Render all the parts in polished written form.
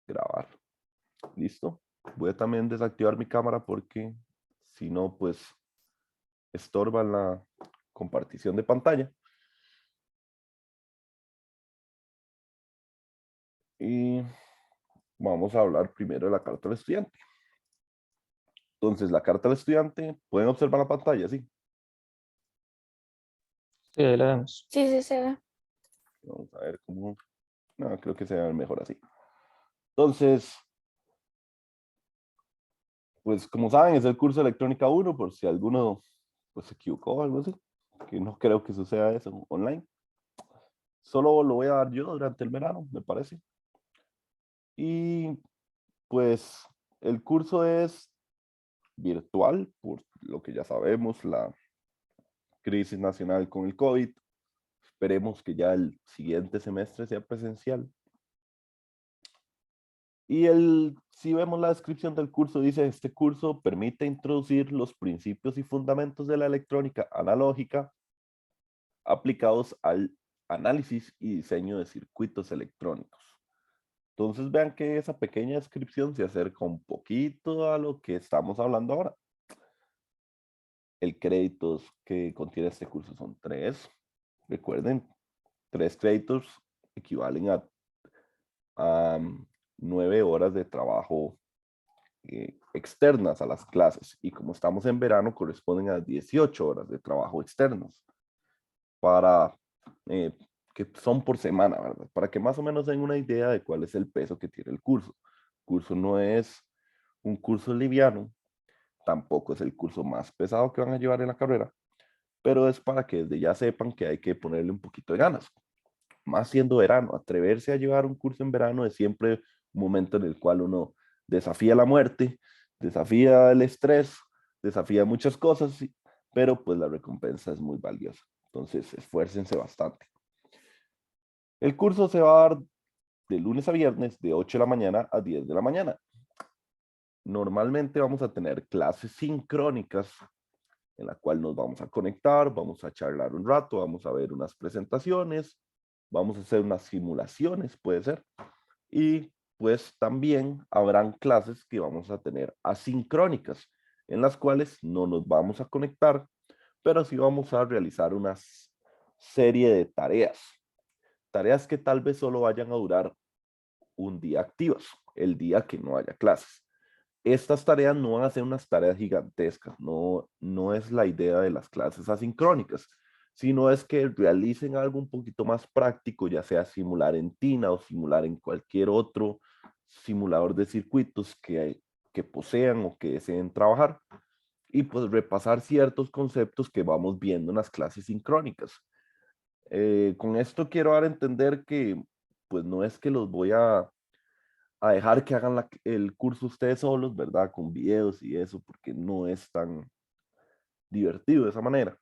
grabar. Listo. Voy a también desactivar mi cámara porque si no, pues estorba la compartición de pantalla. Y vamos a hablar primero de la carta del estudiante. Entonces, la carta del estudiante, pueden observar la pantalla, ¿sí? Sí, ahí la vemos. Sí, sí, se ve. Vamos a ver cómo. No, creo que se ve mejor así. Entonces, pues como saben, es el curso de electrónica 1, por si alguno pues, se equivocó o algo así, que no creo que suceda eso online. Solo lo voy a dar yo durante el verano, me parece. Y pues el curso es virtual, por lo que ya sabemos, la crisis nacional con el COVID. Esperemos que ya el siguiente semestre sea presencial. Y si vemos la descripción del curso, dice, este curso permite introducir los principios y fundamentos de la electrónica analógica aplicados al análisis y diseño de circuitos electrónicos. Entonces vean que esa pequeña descripción se acerca un poquito a lo que estamos hablando ahora. El créditos que contiene este curso son 3. Recuerden, 3 créditos equivalen a 9 horas de trabajo externas a las clases. Y como estamos en verano, corresponden a 18 horas de trabajo externos para eh, que son por semana, ¿verdad? Para que más o menos den una idea de cuál es el peso que tiene el curso. El curso no es un curso liviano, tampoco es el curso más pesado que van a llevar en la carrera, pero es para que desde ya sepan que hay que ponerle un poquito de ganas. Más siendo verano, atreverse a llevar un curso en verano es siempre un momento en el cual uno desafía la muerte, desafía el estrés, desafía muchas cosas, pero pues la recompensa es muy valiosa. Entonces, esfuércense bastante. El curso se va a dar de lunes a viernes de 8 de la mañana a 10 de la mañana. Normalmente vamos a tener clases sincrónicas en la cual nos vamos a conectar, vamos a charlar un rato, vamos a ver unas presentaciones, vamos a hacer unas simulaciones, puede ser. Y pues también habrán clases que vamos a tener asincrónicas, en las cuales no nos vamos a conectar, pero sí vamos a realizar una serie de tareas. Tareas que tal vez solo vayan a durar un día activas, el día que no haya clases. Estas tareas no van a ser unas tareas gigantescas, no es la idea de las clases asincrónicas, sino es que realicen algo un poquito más práctico, ya sea simular en Tina o simular en cualquier otro simulador de circuitos que posean o que deseen trabajar, y pues repasar ciertos conceptos que vamos viendo en las clases sincrónicas. Con esto quiero dar a entender que pues no es que los voy a dejar que hagan el curso ustedes solos, ¿verdad? Con videos y eso, porque no es tan divertido de esa manera.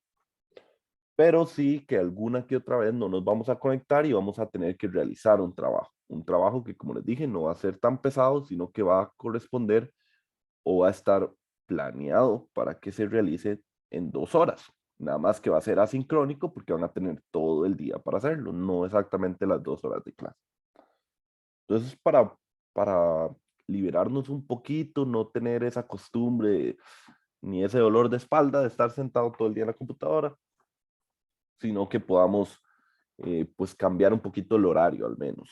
Pero sí que alguna que otra vez no nos vamos a conectar y vamos a tener que realizar un trabajo que, como les dije, no va a ser tan pesado, sino que va a corresponder o va a estar planeado para que se realice en 2 horas. Nada más que va a ser asincrónico porque van a tener todo el día para hacerlo, no exactamente las 2 horas de clase. Entonces, para liberarnos un poquito, no tener esa costumbre ni ese dolor de espalda de estar sentado todo el día en la computadora, sino que podamos pues cambiar un poquito el horario al menos.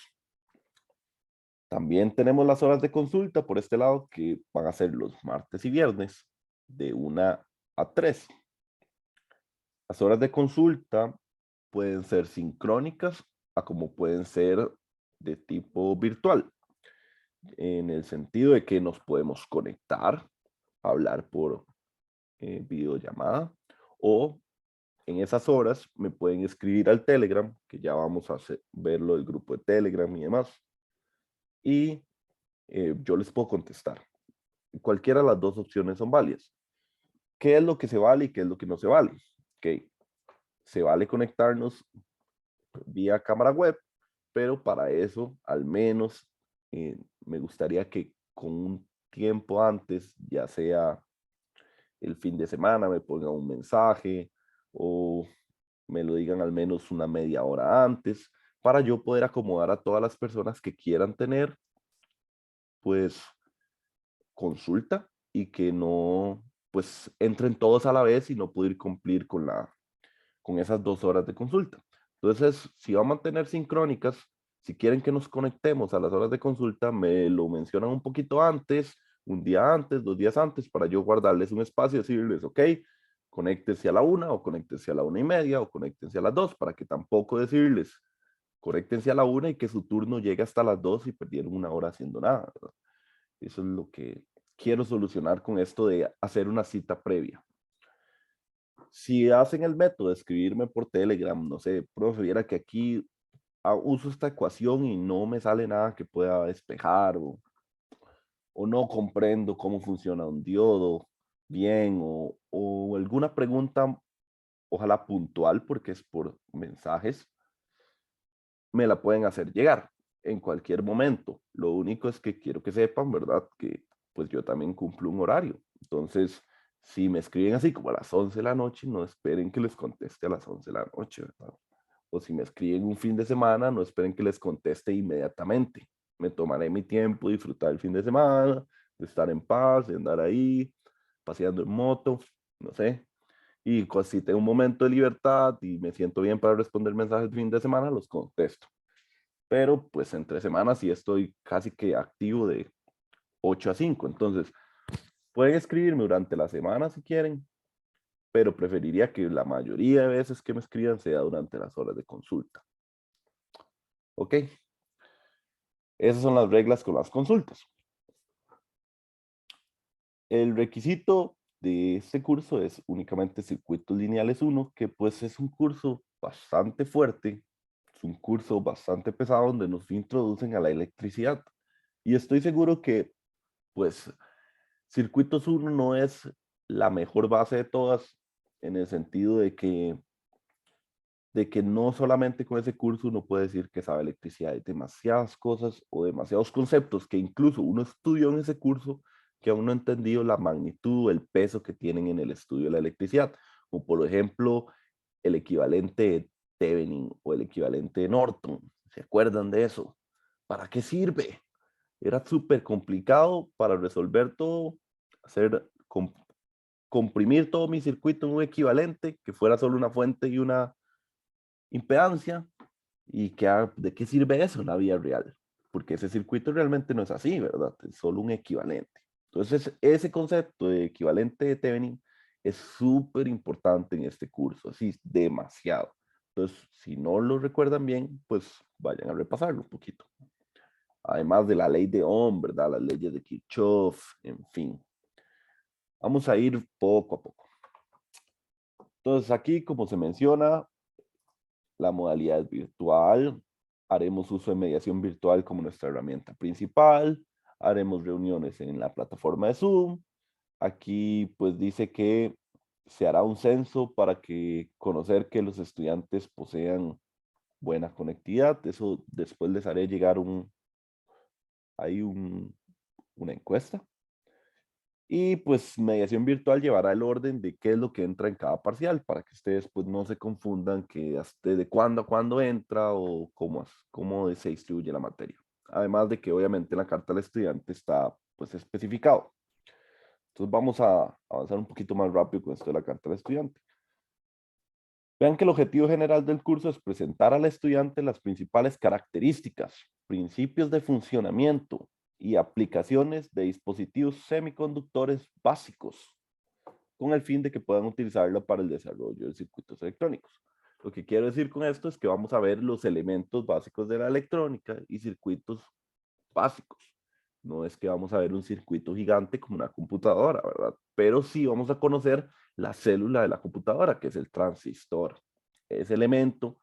También tenemos las horas de consulta por este lado que van a ser los martes y viernes de 1 a 3. Las horas de consulta pueden ser sincrónicas a como pueden ser de tipo virtual, en el sentido de que nos podemos conectar, hablar por videollamada, o en esas horas me pueden escribir al Telegram, que ya vamos a verlo del grupo de Telegram y demás, y yo les puedo contestar. Cualquiera de las dos opciones son válidas. ¿Qué es lo que se vale y qué es lo que no se vale? Ok, se vale conectarnos vía cámara web, pero para eso al menos me gustaría que con un tiempo antes, ya sea el fin de semana, me pongan un mensaje o me lo digan al menos una media hora antes para yo poder acomodar a todas las personas que quieran tener pues consulta y que no pues entren todos a la vez y no poder cumplir con esas 2 horas de consulta. Entonces, si va a mantener sincrónicas, si quieren que nos conectemos a las horas de consulta, me lo mencionan un poquito antes, un día antes, 2 días antes, para yo guardarles un espacio y decirles, ok, conéctense a la 1 o conéctense a la 1:30 o conéctense a las 2, para que tampoco decirles, conéctense a la 1 y que su turno llegue hasta las 2 y perdieron 1 hora haciendo nada, ¿verdad? Eso es lo que quiero solucionar con esto de hacer una cita previa. Si hacen el método de escribirme por Telegram, no sé, profe, viera que aquí uso esta ecuación y no me sale nada que pueda despejar o no comprendo cómo funciona un diodo bien o alguna pregunta, ojalá puntual porque es por mensajes, me la pueden hacer llegar en cualquier momento. Lo único es que quiero que sepan, ¿verdad? Que pues yo también cumplo un horario. Entonces, si me escriben así como a las 11 de la noche, no esperen que les conteste a las 11 de la noche, ¿verdad? O si me escriben un fin de semana, no esperen que les conteste inmediatamente. Me tomaré mi tiempo, disfrutar el fin de semana, de estar en paz, de andar ahí, paseando en moto, no sé. Y si tengo un momento de libertad y me siento bien para responder mensajes de fin de semana, los contesto. Pero pues entre semanas sí estoy casi que activo de 8 a 5. Entonces, pueden escribirme durante la semana si quieren, pero preferiría que la mayoría de veces que me escriban sea durante las horas de consulta. ¿Ok? Esas son las reglas con las consultas. El requisito de este curso es únicamente Circuitos Lineales 1, que pues es un curso bastante fuerte, es un curso bastante pesado donde nos introducen a la electricidad. Y estoy seguro que pues Circuitos 1 no es la mejor base de todas en el sentido de que no solamente con ese curso uno puede decir que sabe electricidad, hay demasiadas cosas o demasiados conceptos que incluso uno estudió en ese curso que aún no ha entendido la magnitud o el peso que tienen en el estudio de la electricidad, como por ejemplo el equivalente de Thevenin o el equivalente de Norton. ¿Se acuerdan de eso? ¿Para qué sirve? Era súper complicado para resolver todo, hacer, comprimir todo mi circuito en un equivalente que fuera solo una fuente y una impedancia. ¿Y de qué sirve eso en la vida real? Porque ese circuito realmente no es así, ¿verdad? Es solo un equivalente. Entonces, ese concepto de equivalente de Thevenin es súper importante en este curso, así demasiado. Entonces, si no lo recuerdan bien, pues vayan a repasarlo un poquito. Además de la ley de Ohm, ¿verdad? Las leyes de Kirchhoff, en fin. Vamos a ir poco a poco. Entonces, aquí, como se menciona, la modalidad es virtual. Haremos uso de mediación virtual como nuestra herramienta principal. Haremos reuniones en la plataforma de Zoom. Aquí pues dice que se hará un censo para conocer que los estudiantes posean buena conectividad. Eso después les haré llegar una encuesta. Y pues mediación virtual llevará el orden de qué es lo que entra en cada parcial para que ustedes pues no se confundan que de cuándo a cuándo entra o cómo se distribuye la materia. Además de que obviamente en la carta del estudiante está pues especificado. Entonces vamos a avanzar un poquito más rápido con esto de la carta del estudiante. Vean que el objetivo general del curso es presentar al estudiante las principales características, principios de funcionamiento y aplicaciones de dispositivos semiconductores básicos, con el fin de que puedan utilizarlo para el desarrollo de circuitos electrónicos. Lo que quiero decir con esto es que vamos a ver los elementos básicos de la electrónica y circuitos básicos. No es que vamos a ver un circuito gigante como una computadora, ¿verdad? Pero sí vamos a conocer la célula de la computadora, que es el transistor. Ese elemento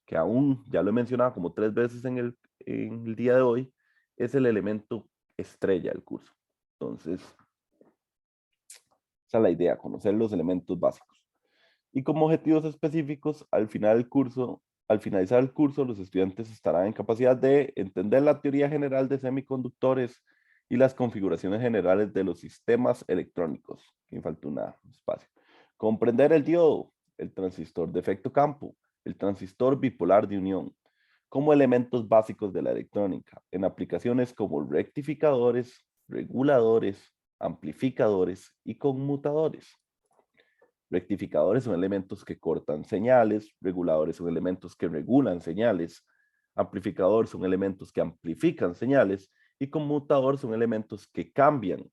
que aún, ya lo he mencionado como 3 veces en el día de hoy, es el elemento estrella del curso. Entonces, esa es la idea, conocer los elementos básicos. Y como objetivos específicos, al finalizar el curso, los estudiantes estarán en capacidad de entender la teoría general de semiconductores y las configuraciones generales de los sistemas electrónicos. Aquí me falta un espacio. Comprender el diodo, el transistor de efecto campo, el transistor bipolar de unión, como elementos básicos de la electrónica, en aplicaciones como rectificadores, reguladores, amplificadores y conmutadores. Rectificadores son elementos que cortan señales, reguladores son elementos que regulan señales, amplificadores son elementos que amplifican señales y conmutadores son elementos que cambian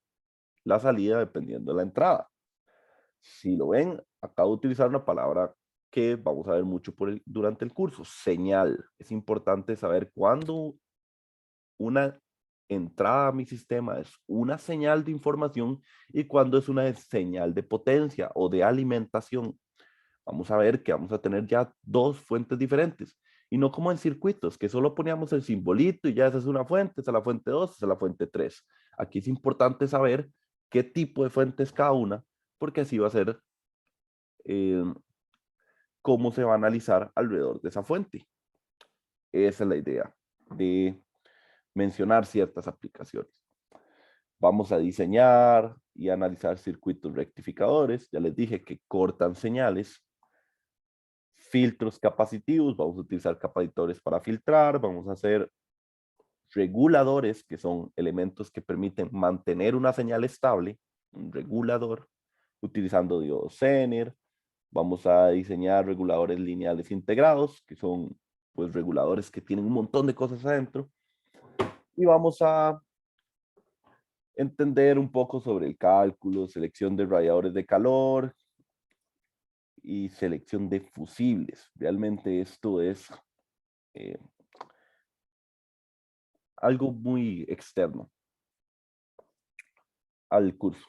la salida dependiendo de la entrada. Si lo ven, acabo de utilizar una palabra que vamos a ver mucho durante el curso, señal. Es importante saber cuándo una entrada a mi sistema es una señal de información y cuándo es una señal de potencia o de alimentación. Vamos a ver que vamos a tener ya dos fuentes diferentes y no como en circuitos, que solo poníamos el simbolito y ya esa es una fuente, esa es la fuente 2, esa es la fuente 3. Aquí es importante saber qué tipo de fuente es cada una, porque así va a ser eh, cómo se va a analizar alrededor de esa fuente. Esa es la idea de mencionar ciertas aplicaciones. Vamos a diseñar y analizar circuitos rectificadores. Ya les dije que cortan señales. Filtros capacitivos. Vamos a utilizar capacitores para filtrar. Vamos a hacer reguladores, que son elementos que permiten mantener una señal estable. Un regulador, utilizando diodos Zener. Vamos a diseñar reguladores lineales integrados, que son pues reguladores que tienen un montón de cosas adentro. Y vamos a entender un poco sobre el cálculo, selección de radiadores de calor y selección de fusibles. Realmente esto es eh, algo muy externo al curso.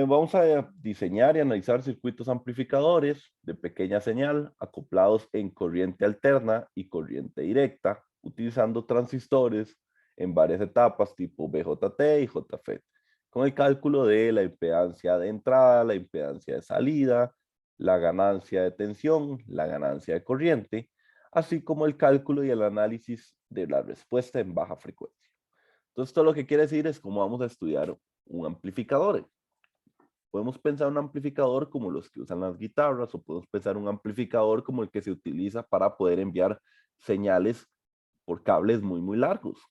Vamos a diseñar y analizar circuitos amplificadores de pequeña señal acoplados en corriente alterna y corriente directa, utilizando transistores en varias etapas tipo BJT y JFET, con el cálculo de la impedancia de entrada, la impedancia de salida, la ganancia de tensión, la ganancia de corriente, así como el cálculo y el análisis de la respuesta en baja frecuencia. Entonces, todo lo que quiere decir es cómo vamos a estudiar un amplificador. Podemos pensar un amplificador como los que usan las guitarras o podemos pensar un amplificador como el que se utiliza para poder enviar señales por cables muy, muy largos.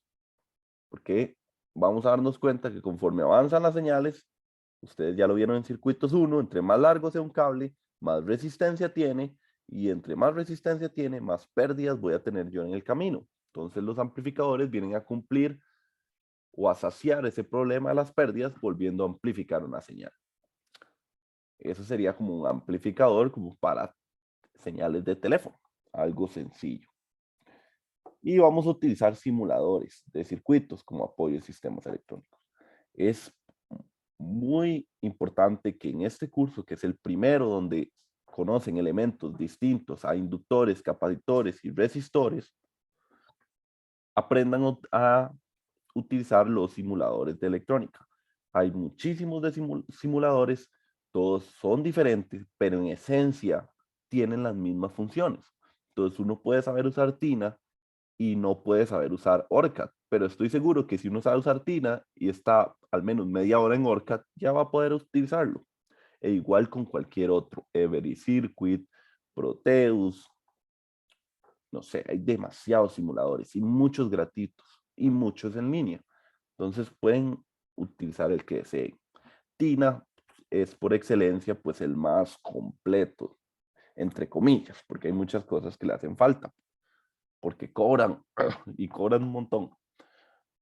Porque vamos a darnos cuenta que conforme avanzan las señales, ustedes ya lo vieron en circuitos 1, entre más largo sea un cable, más resistencia tiene y entre más resistencia tiene, más pérdidas voy a tener yo en el camino. Entonces los amplificadores vienen a cumplir o a saciar ese problema de las pérdidas volviendo a amplificar una señal. Eso sería como un amplificador como para señales de teléfono, algo sencillo. Y vamos a utilizar simuladores de circuitos como apoyo de sistemas electrónicos. Es muy importante que en este curso, que es el primero donde conocen elementos distintos a inductores, capacitores y resistores, aprendan a utilizar los simuladores de electrónica. Hay muchísimos de simuladores, todos son diferentes, pero en esencia tienen las mismas funciones. Entonces uno puede saber usar Tina y no puede saber usar ORCAD, pero estoy seguro que si uno sabe usar Tina y está al menos media hora en ORCAD, ya va a poder utilizarlo. E igual con cualquier otro, Every Circuit, Proteus, no sé, hay demasiados simuladores y muchos gratuitos y muchos en línea. Entonces pueden utilizar el que deseen. Tina es por excelencia pues el más completo, entre comillas, porque hay muchas cosas que le hacen falta, porque cobran y cobran un montón.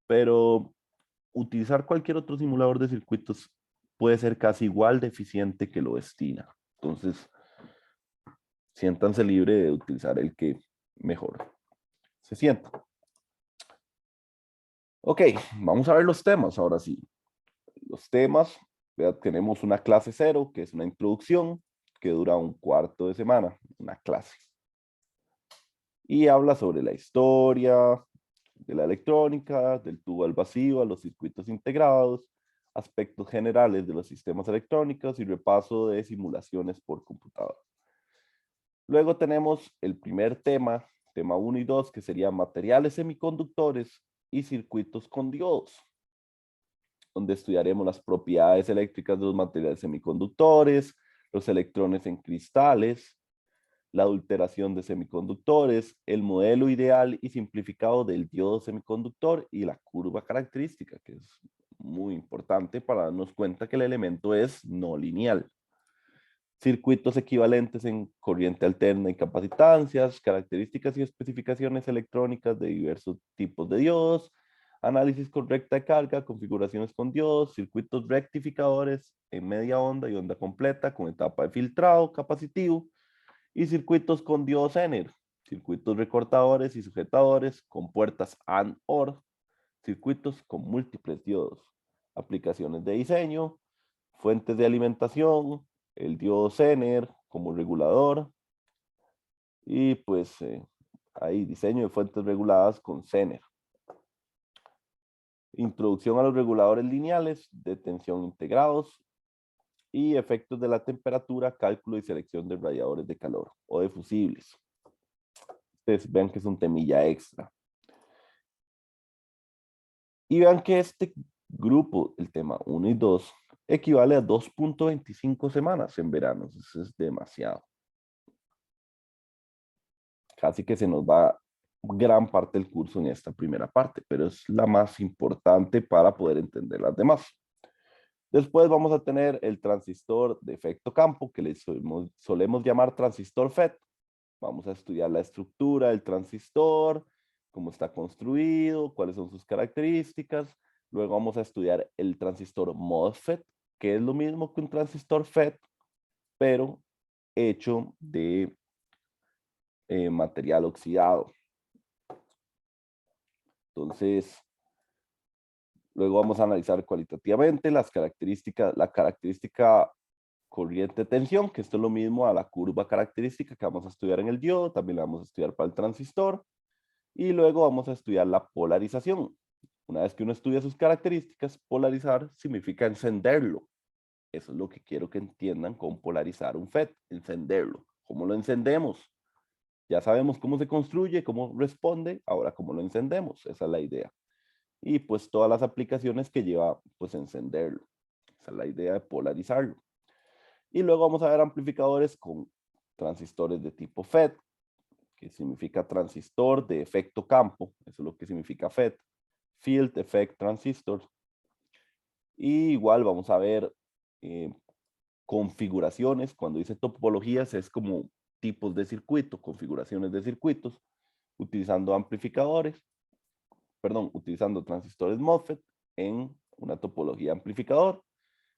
Pero utilizar cualquier otro simulador de circuitos puede ser casi igual de eficiente que lo es Tina. Entonces, siéntanse libre de utilizar el que mejor se sienta. Ok, vamos a ver los temas ahora sí. Los temas, ya tenemos una clase 0, que es una introducción, que dura un cuarto de semana, una clase. Y habla sobre la historia de la electrónica, del tubo al vacío, a los circuitos integrados, aspectos generales de los sistemas electrónicos y repaso de simulaciones por computadora. Luego tenemos el primer tema, tema 1 y 2, que sería materiales semiconductores y circuitos con diodos, donde estudiaremos las propiedades eléctricas de los materiales semiconductores, los electrones en cristales, la adulteración de semiconductores, el modelo ideal y simplificado del diodo semiconductor y la curva característica, que es muy importante para darnos cuenta que el elemento es no lineal. Circuitos equivalentes en corriente alterna y capacitancias, características y especificaciones electrónicas de diversos tipos de diodos, análisis con recta de carga, configuraciones con diodos, circuitos rectificadores en media onda y onda completa con etapa de filtrado capacitivo y circuitos con diodos Zener, circuitos recortadores y sujetadores con puertas AND/OR, circuitos con múltiples diodos, aplicaciones de diseño, fuentes de alimentación, el diodo Zener como regulador y pues hay diseño de fuentes reguladas con Zener. Introducción a los reguladores lineales de tensión integrados y efectos de la temperatura, cálculo y selección de radiadores de calor o de fusibles. Ustedes vean que es un temilla extra. Y vean que este grupo, el tema 1 y 2, equivale a 2.25 semanas en verano. Eso es demasiado. Casi que se nos va gran parte del curso en esta primera parte, pero es la más importante para poder entender las demás. Después vamos a tener el transistor de efecto campo, que le solemos llamar transistor FET. Vamos a estudiar la estructura del transistor, cómo está construido, cuáles son sus características. Luego vamos a estudiar el transistor MOSFET, que es lo mismo que un transistor FET, pero hecho de material oxidado. Entonces, luego vamos a analizar cualitativamente las características, la característica corriente de tensión, que esto es lo mismo a la curva característica que vamos a estudiar en el diodo, también la vamos a estudiar para el transistor. Y luego vamos a estudiar la polarización. Una vez que uno estudia sus características, polarizar significa encenderlo. Eso es lo que quiero que entiendan con polarizar un FET, encenderlo. ¿Cómo lo encendemos? Ya sabemos cómo se construye, cómo responde, ahora cómo lo encendemos. Esa es la idea. Y pues todas las aplicaciones que lleva pues encenderlo. Esa es la idea de polarizarlo. Y luego vamos a ver amplificadores con transistores de tipo FET, que significa transistor de efecto campo, eso es lo que significa FET, Field Effect Transistor. Y igual vamos a ver configuraciones, cuando dice topologías es como tipos de circuito, configuraciones de circuitos, utilizando amplificadores, perdón, utilizando transistores MOSFET en una topología amplificador.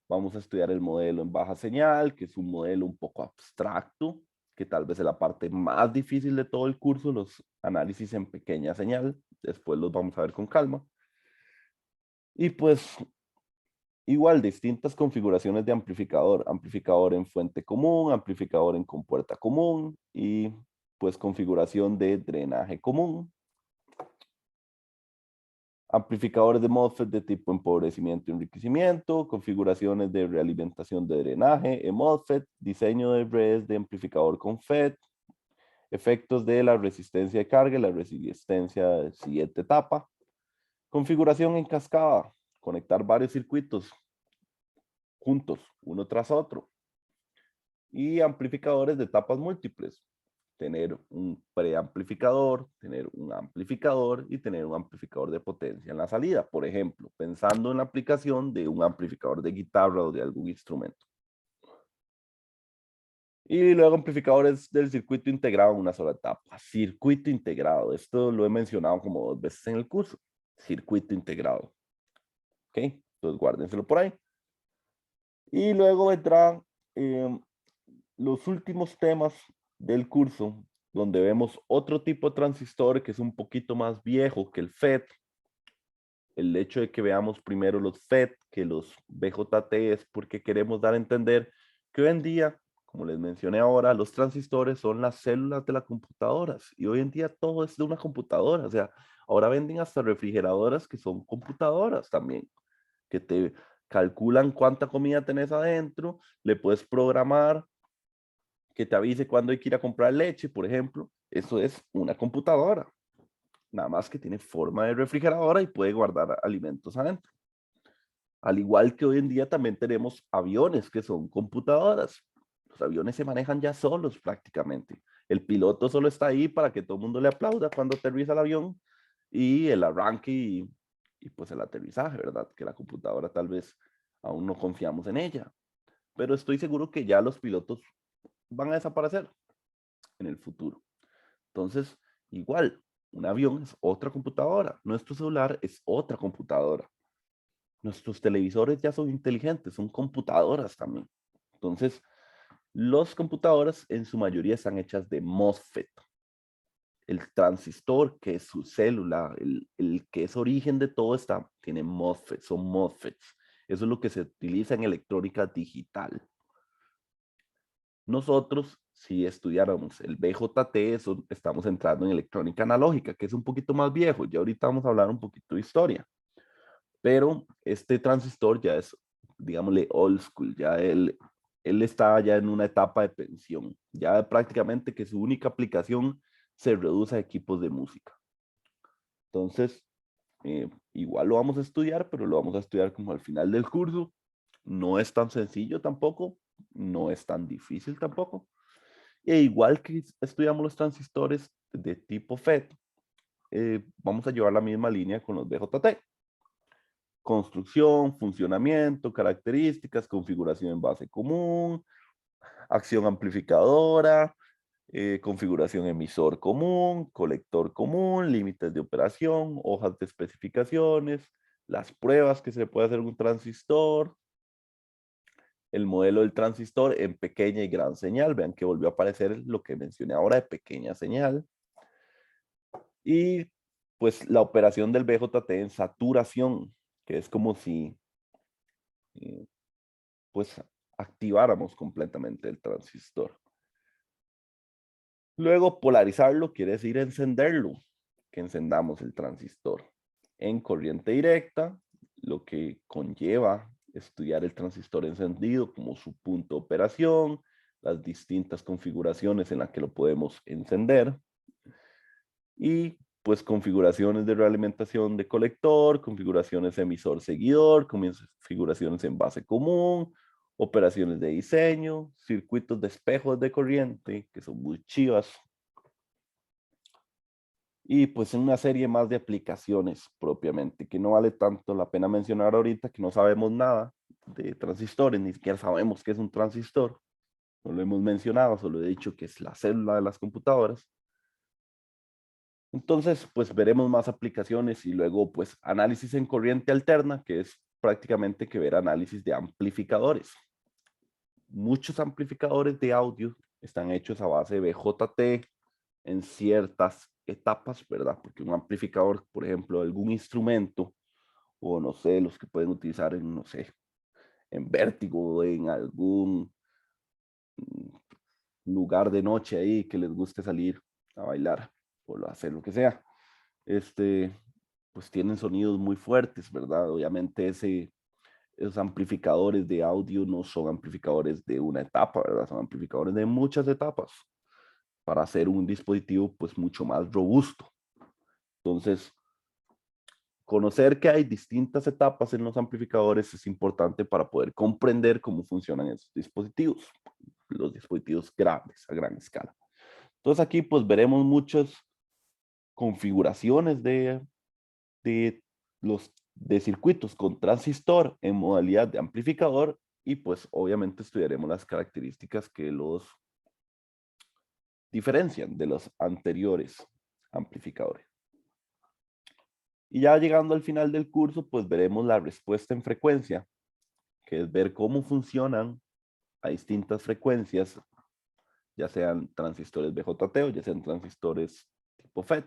Vamos a estudiar el modelo en baja señal, que es un modelo un poco abstracto, que tal vez es la parte más difícil de todo el curso, los análisis en pequeña señal. Después los vamos a ver con calma. Y pues igual distintas configuraciones de amplificador. Amplificador en fuente común, amplificador en compuerta común y pues configuración de drenaje común. Amplificadores de MOSFET de tipo empobrecimiento y enriquecimiento, configuraciones de realimentación de drenaje en MOSFET, diseño de redes de amplificador con FET, efectos de la resistencia de carga y la resistencia de siguiente etapa, configuración en cascada, conectar varios circuitos juntos, uno tras otro, y amplificadores de etapas múltiples, tener un preamplificador, tener un amplificador y tener un amplificador de potencia en la salida, por ejemplo, pensando en la aplicación de un amplificador de guitarra o de algún instrumento. Y luego amplificadores del circuito integrado en una sola etapa. Circuito integrado, esto lo he mencionado como 2 veces en el curso. Circuito integrado. ¿Ok? Entonces guárdenselo por ahí. Y luego vendrán los últimos temas del curso, donde vemos otro tipo de transistor que es un poquito más viejo que el FET. El hecho de que veamos primero los FET que los BJT es porque queremos dar a entender que hoy en día, como les mencioné ahora, los transistores son las células de las computadoras y hoy en día todo es de una computadora. O sea, ahora venden hasta refrigeradoras que son computadoras también, que te calculan cuánta comida tenés adentro, le puedes programar que te avise cuándo hay que ir a comprar leche, por ejemplo. Eso es una computadora. Nada más que tiene forma de refrigeradora y puede guardar alimentos adentro. Al igual que hoy en día también tenemos aviones que son computadoras. Los aviones se manejan ya solos prácticamente. El piloto solo está ahí para que todo el mundo le aplauda cuando aterriza el avión y el arranque y pues el aterrizaje, ¿verdad? Que la computadora tal vez aún no confiamos en ella, pero estoy seguro que ya los pilotos van a desaparecer en el futuro. Entonces, igual, un avión es otra computadora, nuestro celular es otra computadora. Nuestros televisores ya son inteligentes, son computadoras también. Entonces, las computadoras en su mayoría están hechas de MOSFET. El transistor, que es su célula, el que es origen de todo, tiene MOSFET, son MOSFETs. Eso es lo que se utiliza en electrónica digital. Nosotros, si estudiáramos el BJT, estamos entrando en electrónica analógica, que es un poquito más viejo. Ya ahorita vamos a hablar un poquito de historia. Pero este transistor ya es, digámosle, old school. Ya él está ya en una etapa de pensión. Ya prácticamente que su única aplicación se reduce a equipos de música. Entonces, igual lo vamos a estudiar, pero lo vamos a estudiar como al final del curso. No es tan sencillo tampoco, no es tan difícil tampoco. E igual que estudiamos los transistores de tipo FET, vamos a llevar la misma línea con los BJT. Construcción, funcionamiento, características, configuración en base común, acción amplificadora, configuración emisor común, colector común, límites de operación, hojas de especificaciones, las pruebas que se puede hacer un transistor, el modelo del transistor en pequeña y gran señal. Vean que volvió a aparecer lo que mencioné ahora de pequeña señal. Y pues la operación del BJT en saturación, que es como si pues activáramos completamente el transistor. Luego polarizarlo quiere decir encenderlo, que encendamos el transistor en corriente directa, lo que conlleva estudiar el transistor encendido como su punto de operación, las distintas configuraciones en las que lo podemos encender y pues configuraciones de realimentación de colector, configuraciones emisor-seguidor, configuraciones en base común, operaciones de diseño, circuitos de espejos de corriente, que son muy chivas, y pues una serie más de aplicaciones propiamente, que no vale tanto la pena mencionar ahorita, que no sabemos nada de transistores, ni siquiera sabemos qué es un transistor, no lo hemos mencionado, solo he dicho que es la célula de las computadoras. Entonces, pues veremos más aplicaciones y luego pues análisis en corriente alterna, que es prácticamente que ver análisis de amplificadores. Muchos amplificadores de audio están hechos a base de BJT en ciertas etapas, ¿verdad? Porque un amplificador, por ejemplo, algún instrumento, o no sé, los que pueden utilizar en, no sé, en vértigo, en algún lugar de noche ahí que les guste salir a bailar o hacer lo que sea, pues tienen sonidos muy fuertes, ¿verdad? Obviamente esos amplificadores de audio no son amplificadores de una etapa, ¿verdad? Son amplificadores de muchas etapas para hacer un dispositivo pues mucho más robusto. Entonces, conocer que hay distintas etapas en los amplificadores es importante para poder comprender cómo funcionan esos dispositivos, los dispositivos grandes, a gran escala. Entonces aquí pues veremos muchas configuraciones de de circuitos con transistor en modalidad de amplificador y pues obviamente estudiaremos las características que los diferencian de los anteriores amplificadores. Y ya llegando al final del curso, pues veremos la respuesta en frecuencia, que es ver cómo funcionan a distintas frecuencias, ya sean transistores BJT o ya sean transistores tipo FET,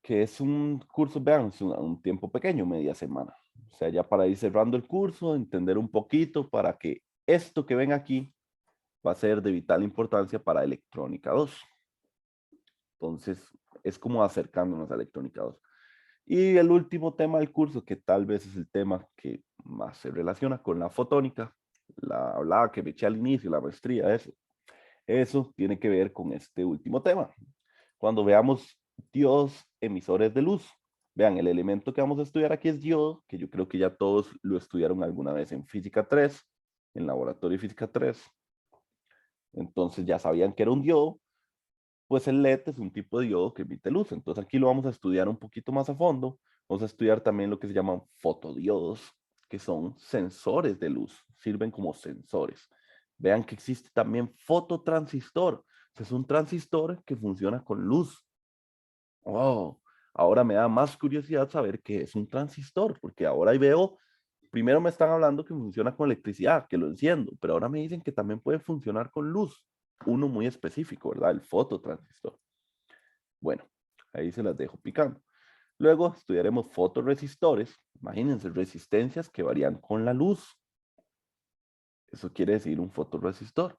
que es un curso, vean, es un tiempo pequeño, media semana. O sea, ya para ir cerrando el curso, entender un poquito para que esto que ven aquí va a ser de vital importancia para electrónica 2. Entonces, es como acercándonos a electrónica 2. Y el último tema del curso, que tal vez es el tema que más se relaciona con la fotónica, la hablaba que me eché al inicio, la maestría, eso tiene que ver con este último tema. Cuando veamos diodos emisores de luz, vean, el elemento que vamos a estudiar aquí es diodo, que yo creo que ya todos lo estudiaron alguna vez en física 3, en laboratorio de física 3. Entonces ya sabían que era un diodo, pues el LED es un tipo de diodo que emite luz. Entonces aquí lo vamos a estudiar un poquito más a fondo. Vamos a estudiar también lo que se llaman fotodiodos, que son sensores de luz, sirven como sensores. Vean que existe también fototransistor. Es un transistor que funciona con luz. Oh, ahora me da más curiosidad saber qué es un transistor, porque ahora ahí veo, primero me están hablando que funciona con electricidad, que lo enciendo, pero ahora me dicen que también puede funcionar con luz. Uno muy específico, ¿verdad? El fototransistor. Bueno, ahí se las dejo picando. Luego estudiaremos fotoresistores. Imagínense, resistencias que varían con la luz. Eso quiere decir un fotoresistor.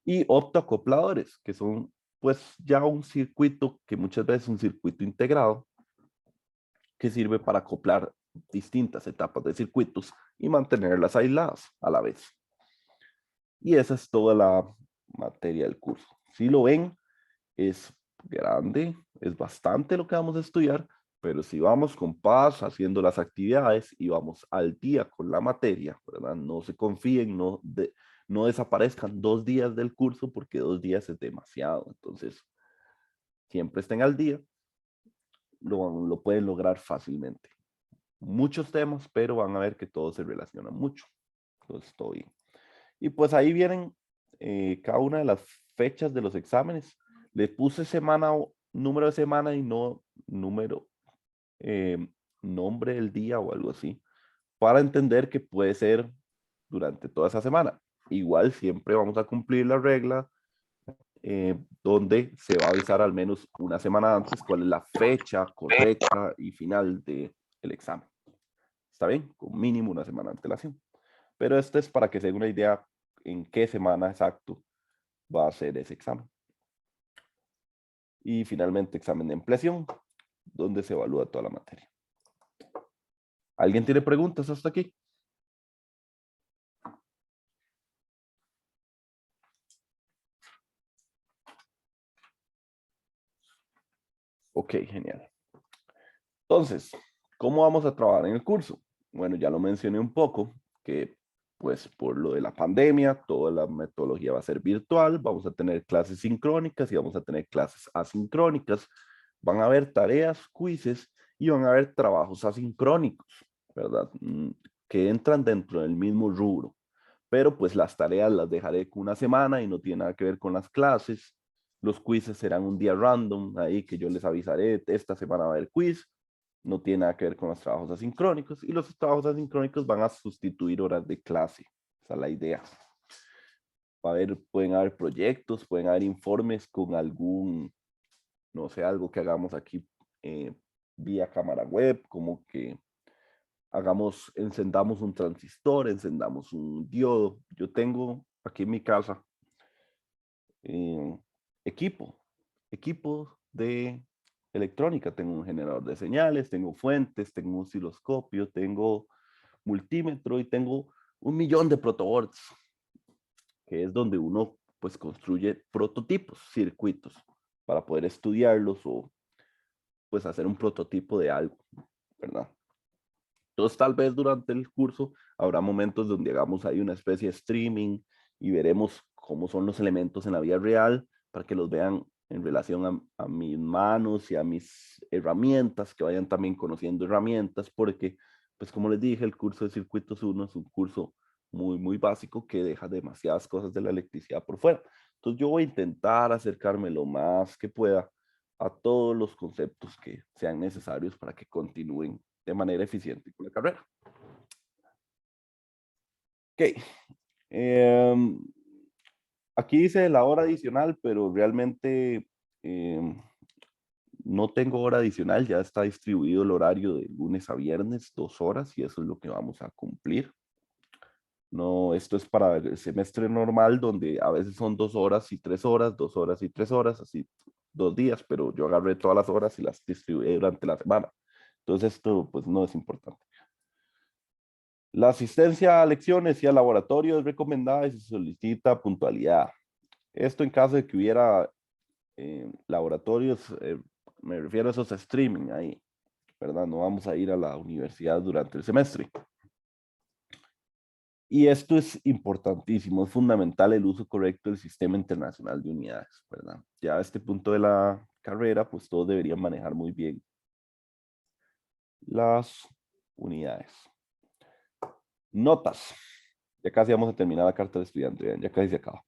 Y optoacopladores, que son pues ya un circuito que muchas veces es un circuito integrado que sirve para acoplar distintas etapas de circuitos y mantenerlas aisladas a la vez. Y esa es toda la materia del curso. Si lo ven, es grande, es bastante lo que vamos a estudiar, pero si vamos con paz haciendo las actividades y vamos al día con la materia, ¿verdad? No se confíen, no desaparezcan 2 días del curso porque 2 días es demasiado. Entonces, siempre estén al día, lo pueden lograr fácilmente. Muchos temas, pero van a ver que todos se relacionan mucho. Entonces, todo bien. Y pues ahí vienen cada una de las fechas de los exámenes. Le puse semana, número de semana y no número, eh, nombre del día o algo así, para entender que puede ser durante toda esa semana. Igual siempre vamos a cumplir la regla donde se va a avisar al menos una semana antes cuál es la fecha correcta y final del examen. ¿Está bien? Con mínimo una semana de antelación. Pero esto es para que se den una idea en qué semana exacto va a ser ese examen. Y finalmente examen de ampliación, donde se evalúa toda la materia. ¿Alguien tiene preguntas hasta aquí? Ok, genial. Entonces, ¿cómo vamos a trabajar en el curso? Bueno, ya lo mencioné un poco, que pues por lo de la pandemia, toda la metodología va a ser virtual, vamos a tener clases sincrónicas y vamos a tener clases asincrónicas. Van a haber tareas, quizzes y van a haber trabajos asincrónicos, ¿verdad? Que entran dentro del mismo rubro. Pero pues las tareas las dejaré con una semana y no tiene nada que ver con las clases. Los quizzes serán un día random, ahí que yo les avisaré, esta semana va a haber quiz, no tiene nada que ver con los trabajos asincrónicos y los trabajos asincrónicos van a sustituir horas de clase. Esa es la idea. Pueden haber proyectos, pueden haber informes con algún, no sé, algo que hagamos aquí vía cámara web, como que encendamos un transistor, encendamos un diodo. Yo tengo aquí en mi casa eh, equipo, equipo de electrónica. Tengo un generador de señales, tengo fuentes, tengo un osciloscopio, tengo multímetro y tengo 1 millón de protoboards, que es donde uno pues construye prototipos, circuitos, para poder estudiarlos o pues hacer un prototipo de algo, ¿verdad? Entonces tal vez durante el curso habrá momentos donde hagamos ahí una especie de streaming y veremos cómo son los elementos en la vida real para que los vean en relación a mis manos y a mis herramientas, que vayan también conociendo herramientas, porque pues como les dije, el curso de Circuitos 1 es un curso muy básico que deja demasiadas cosas de la electricidad por fuera. Entonces yo voy a intentar acercarme lo más que pueda a todos los conceptos que sean necesarios para que continúen de manera eficiente con la carrera. Ok. em, Aquí dice la hora adicional, pero realmente em, no tengo hora adicional, ya está distribuido el horario de lunes a viernes, 2 horas, y eso es lo que vamos a cumplir. No, esto es para el semestre normal, donde a veces son 2 horas y 3 horas, 2 horas y 3 horas, así 2 días, pero yo agarré todas las horas y las distribuí durante la semana. Entonces esto pues no es importante. La asistencia a lecciones y a laboratorio es recomendada y se solicita puntualidad. Esto en caso de que hubiera laboratorios, me refiero a esos streaming ahí, ¿verdad? No vamos a ir a la universidad durante el semestre. Y esto es importantísimo, es fundamental el uso correcto del Sistema Internacional de Unidades, ¿verdad? Ya a este punto de la carrera, pues todos deberían manejar muy bien las unidades. Notas. Ya casi vamos a terminar la carta del estudiante, vean, ya casi se acaba.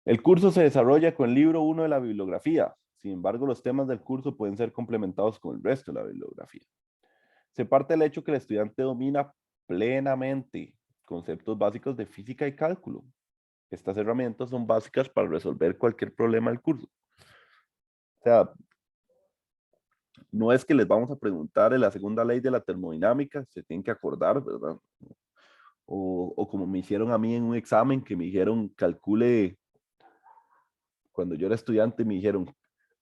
El curso se desarrolla con el libro 1 de la bibliografía. Sin embargo, los temas del curso pueden ser complementados con el resto de la bibliografía. Se parte del hecho que el estudiante domina plenamente conceptos básicos de física y cálculo. Estas herramientas son básicas para resolver cualquier problema del curso. O sea, no es que les vamos a preguntar en la segunda ley de la termodinámica, se tienen que acordar, ¿verdad? O como me hicieron a mí en un examen, que me dijeron, calcule, cuando yo era estudiante, me dijeron,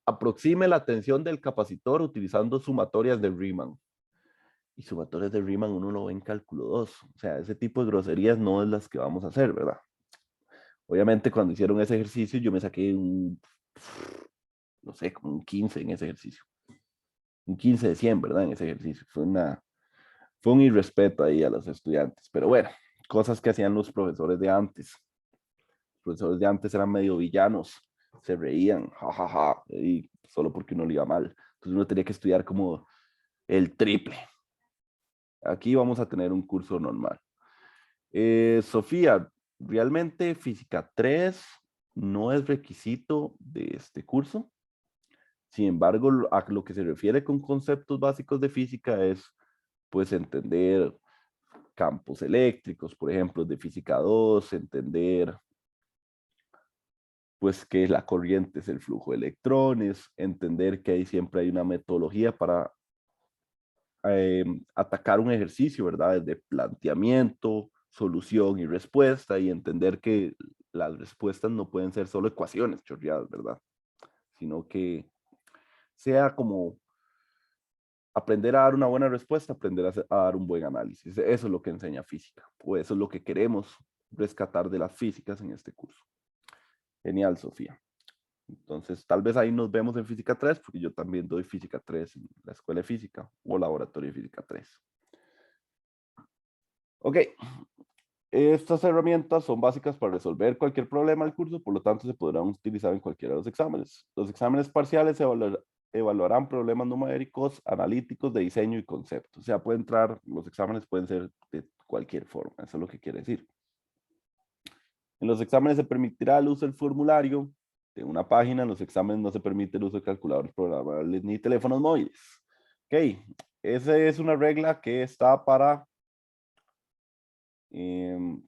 aproxime la tensión del capacitor utilizando sumatorias de Riemann. Y sumatorias de Riemann uno lo ve en cálculo 2. O sea, ese tipo de groserías no es las que vamos a hacer, ¿verdad? Obviamente, cuando hicieron ese ejercicio, yo me saqué un, no sé, como un 15 en ese ejercicio. Un 15 de 100, ¿verdad? En ese ejercicio. Fue un irrespeto ahí a los estudiantes. Pero bueno, cosas que hacían los profesores de antes. Los profesores de antes eran medio villanos. Se reían, jajaja, ja, ja, y solo porque uno le iba mal. Entonces uno tenía que estudiar como el triple. Aquí vamos a tener un curso normal. Sofía, realmente Física 3 no es requisito de este curso. Sin embargo, a lo que se refiere con conceptos básicos de física es, pues, entender campos eléctricos, por ejemplo, de física 2, entender, pues, que la corriente es el flujo de electrones, entender que ahí siempre hay una metodología para atacar un ejercicio, ¿verdad? De planteamiento, solución y respuesta, y entender que las respuestas no pueden ser solo ecuaciones chorreadas, ¿verdad? Sino que sea como aprender a dar una buena respuesta, aprender a dar un buen análisis. Eso es lo que enseña física, o eso es lo que queremos rescatar de las físicas en este curso. Genial, Sofía. Entonces, tal vez ahí nos vemos en Física 3, porque yo también doy Física 3 en la Escuela de Física o Laboratorio de Física 3. Ok, estas herramientas son básicas para resolver cualquier problema del curso, por lo tanto se podrán utilizar en cualquiera de los exámenes. Los exámenes parciales evaluarán problemas numéricos, analíticos, de diseño y conceptos. O sea, puede entrar, los exámenes pueden ser de cualquier forma, eso es lo que quiere decir. En los exámenes se permitirá el uso del formulario de una página, en los exámenes no se permite el uso de calculadores programables ni teléfonos móviles. Ok, esa es una regla que está para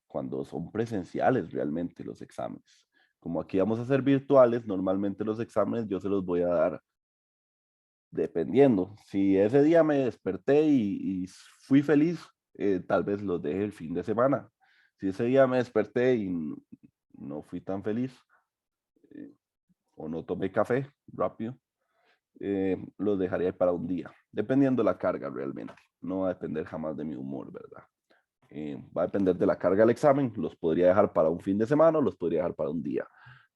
cuando son presenciales realmente los exámenes. Como aquí vamos a ser virtuales, normalmente los exámenes yo se los voy a dar dependiendo. Si ese día me desperté y fui feliz, tal vez los deje el fin de semana. Si ese día me desperté y no fui tan feliz, eh, o no tomé café rápido, los dejaría para un día, dependiendo de la carga realmente. No va a depender jamás de mi humor, ¿verdad? Va a depender de la carga del examen, los podría dejar para un fin de semana o los podría dejar para un día.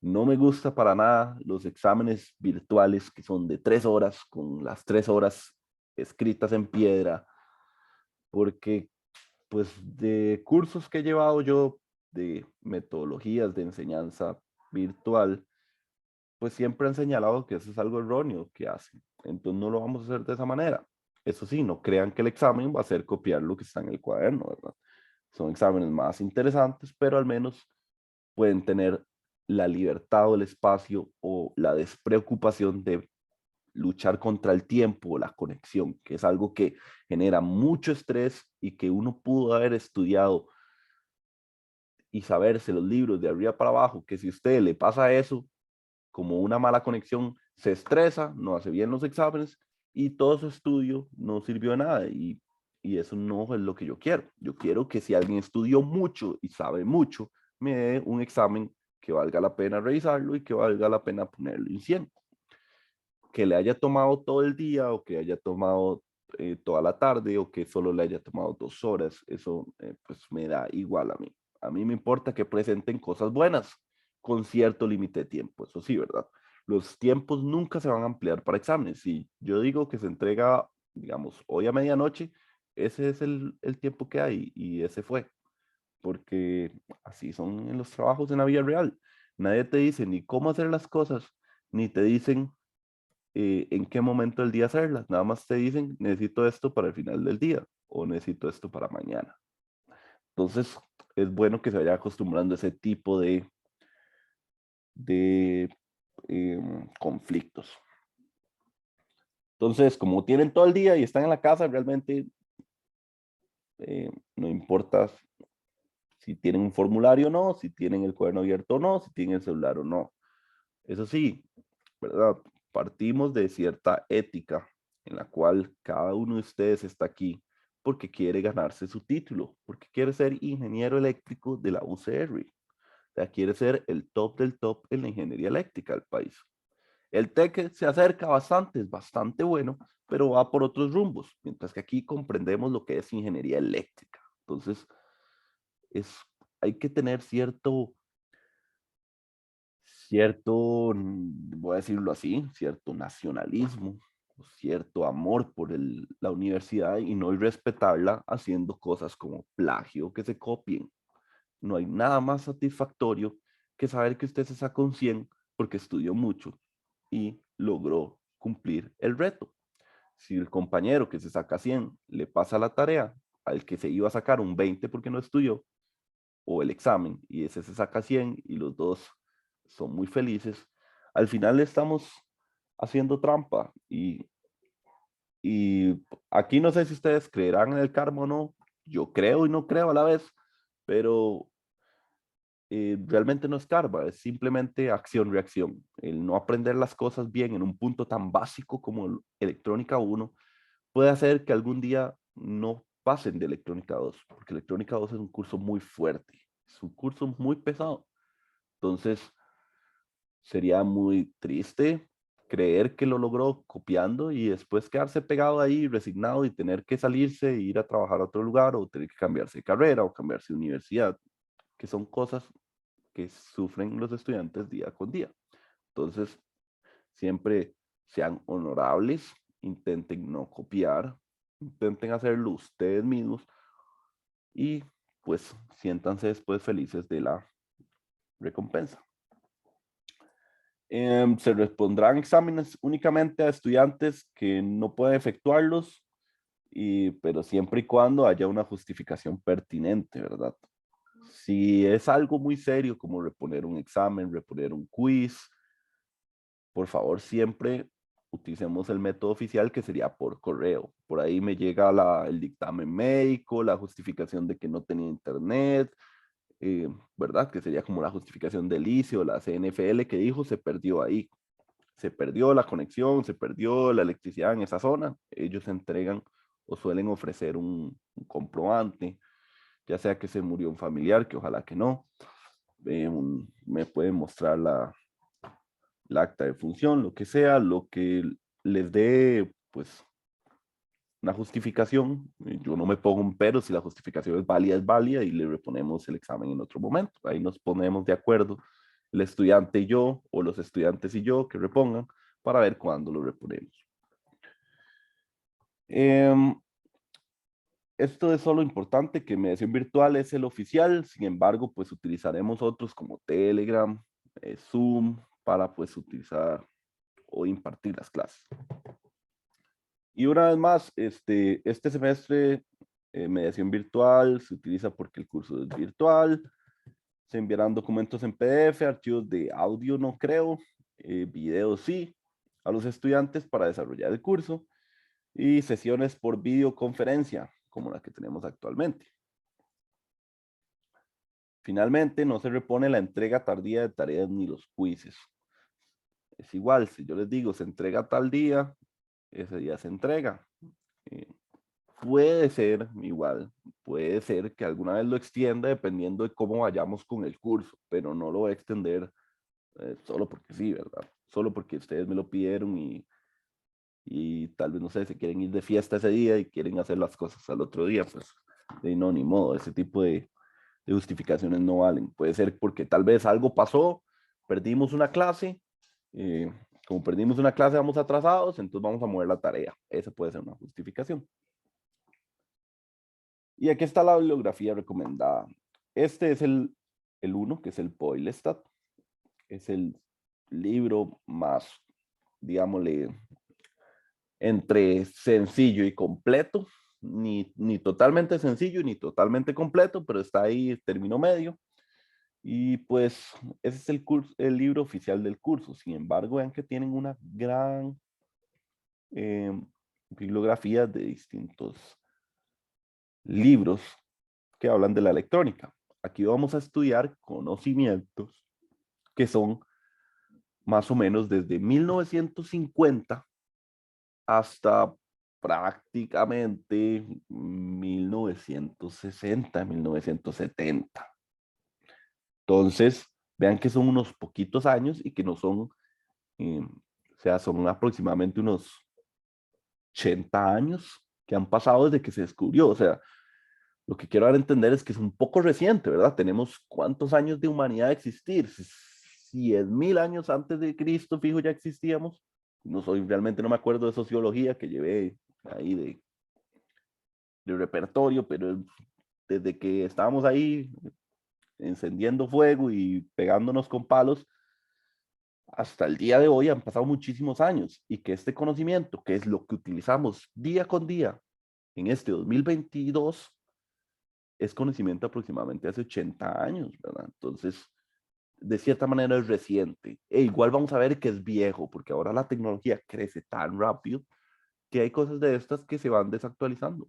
No me gusta para nada los exámenes virtuales que son de 3 horas, con las 3 horas escritas en piedra, porque pues de cursos que he llevado yo, de metodologías de enseñanza virtual, pues siempre han señalado que eso es algo erróneo que hacen. Entonces no lo vamos a hacer de esa manera. Eso sí, no crean que el examen va a ser copiar lo que está en el cuaderno, ¿verdad? Son exámenes más interesantes, pero al menos pueden tener la libertad o el espacio o la despreocupación de luchar contra el tiempo o la conexión, que es algo que genera mucho estrés y que uno pudo haber estudiado y saberse los libros de arriba para abajo, que si a usted le pasa eso, como una mala conexión, se estresa, no hace bien los exámenes y todo su estudio no sirvió de nada. Y eso no es lo que yo quiero. Yo quiero que si alguien estudió mucho y sabe mucho, me dé un examen que valga la pena revisarlo y que valga la pena ponerlo en 100. Que le haya tomado todo el día o que haya tomado toda la tarde o que solo le haya tomado 2 horas, eso pues me da igual a mí. A mí me importa que presenten cosas buenas con cierto límite de tiempo, eso sí, ¿verdad? Los tiempos nunca se van a ampliar para exámenes. Si yo digo que se entrega, digamos, hoy a medianoche, ese es el tiempo que hay y ese fue. porque así son en los trabajos en la vida real. Nadie te dice ni cómo hacer las cosas, ni te dicen en qué momento del día hacerlas. Nada más te dicen, necesito esto para el final del día o necesito esto para mañana. Entonces, es bueno que se vaya acostumbrando a ese tipo de conflictos. Entonces, como tienen todo el día y están en la casa, realmente no importa si tienen un formulario o no, si tienen el cuaderno abierto o no, si tienen el celular o no. Eso sí, ¿verdad? Partimos de cierta ética en la cual cada uno de ustedes está aquí porque quiere ganarse su título, porque quiere ser ingeniero eléctrico de la UCR. O sea, quiere ser el top del top en la ingeniería eléctrica del país. El TEC se acerca bastante, es bastante bueno, pero va por otros rumbos, mientras que aquí comprendemos lo que es ingeniería eléctrica. Entonces, es, hay que tener voy a decirlo así, cierto nacionalismo, cierto amor por la universidad y no irrespetarla haciendo cosas como plagio que se copien. No hay nada más satisfactorio que saber que usted se sacó un 100 porque estudió mucho y logró cumplir el reto. Si el compañero que se saca 100 le pasa la tarea al que se iba a sacar un 20 porque no estudió, o el examen, y ese se saca 100 y los dos son muy felices, al final le estamos haciendo trampa. Y aquí no sé si ustedes creerán en el karma o no, yo creo y no creo a la vez, pero realmente no es karma, es simplemente acción-reacción. El no aprender las cosas bien en un punto tan básico como electrónica 1 puede hacer que algún día no pasen de electrónica 2, porque electrónica 2 es un curso muy fuerte, es un curso muy pesado. Entonces, sería muy triste creer que lo logró copiando y después quedarse pegado ahí, resignado y tener que salirse e ir a trabajar a otro lugar o tener que cambiarse de carrera o cambiarse de universidad, que son cosas que sufren los estudiantes día con día. Entonces, siempre sean honorables, intenten no copiar, intenten hacerlo ustedes mismos y pues siéntanse después felices de la recompensa. Se respondrán exámenes únicamente a estudiantes que no pueden efectuarlos, pero siempre y cuando haya una justificación pertinente, ¿verdad? Si es algo muy serio como reponer un examen, reponer un quiz, por favor siempre utilicemos el método oficial que sería por correo. Por ahí me llega el dictamen médico, la justificación de que no tenía internet, ¿verdad? Que sería como la justificación del ICE o la CNFL que dijo se perdió ahí. Se perdió la conexión, se perdió la electricidad en esa zona. Ellos entregan o suelen ofrecer un comprobante, ya sea que se murió un familiar, que ojalá que no. Me pueden mostrar la acta de función, lo que sea, lo que les dé, pues, una justificación. Yo no me pongo un pero, si la justificación es válida y le reponemos el examen en otro momento. Ahí nos ponemos de acuerdo, el estudiante y yo, o los estudiantes y yo, que repongan, para ver cuándo lo reponemos. Esto es solo importante que mediación virtual es el oficial, sin embargo, pues utilizaremos otros como Telegram, Zoom, para pues utilizar o impartir las clases. Y una vez más, este semestre, mediación virtual se utiliza porque el curso es virtual. Se enviarán documentos en PDF, archivos de audio no creo, videos sí, a los estudiantes para desarrollar el curso y sesiones por videoconferencia, como la que tenemos actualmente. Finalmente, no se repone la entrega tardía de tareas ni los quizzes. Es igual, si yo les digo se entrega tal día, ese día se entrega. Eh, Puede ser igual, puede ser que alguna vez lo extienda dependiendo de cómo vayamos con el curso, pero no lo voy a extender solo porque sí, ¿verdad? Solo porque ustedes me lo pidieron y tal vez, no sé, se quieren ir de fiesta ese día y quieren hacer las cosas al otro día, pues no, ni modo, ese tipo de justificaciones no valen. Puede ser porque tal vez algo pasó, perdimos una clase, eh, como perdimos una clase vamos atrasados, entonces vamos a mover la tarea. Esa puede ser una justificación. Y aquí está la bibliografía recomendada. Este es el uno, que es el Boylestad. Es el libro más, digámosle, entre sencillo y completo, ni totalmente sencillo ni totalmente completo, pero está ahí, término medio. Y pues ese es el libro oficial del curso. Sin embargo, vean que tienen una gran eh, bibliografía de distintos libros que hablan de la electrónica. Aquí vamos a estudiar conocimientos que son más o menos desde 1950 hasta prácticamente 1960, 1970. Entonces, vean que son unos poquitos años y que no son, o sea, son aproximadamente unos 80 años que han pasado desde que se descubrió. O sea, lo que quiero dar a entender es que es un poco reciente, ¿verdad? Tenemos cuántos años de humanidad de existir. 10.000 años antes de Cristo, fijo, ya existíamos. No soy, realmente no me acuerdo de sociología que llevé ahí de repertorio, pero desde que estábamos ahí encendiendo fuego y pegándonos con palos, hasta el día de hoy han pasado muchísimos años y que este conocimiento, que es lo que utilizamos día con día en este 2022, es conocimiento aproximadamente hace 80 años, ¿verdad? Entonces, de cierta manera es reciente. E igual vamos a ver que es viejo, porque ahora la tecnología crece tan rápido que hay cosas de estas que se van desactualizando.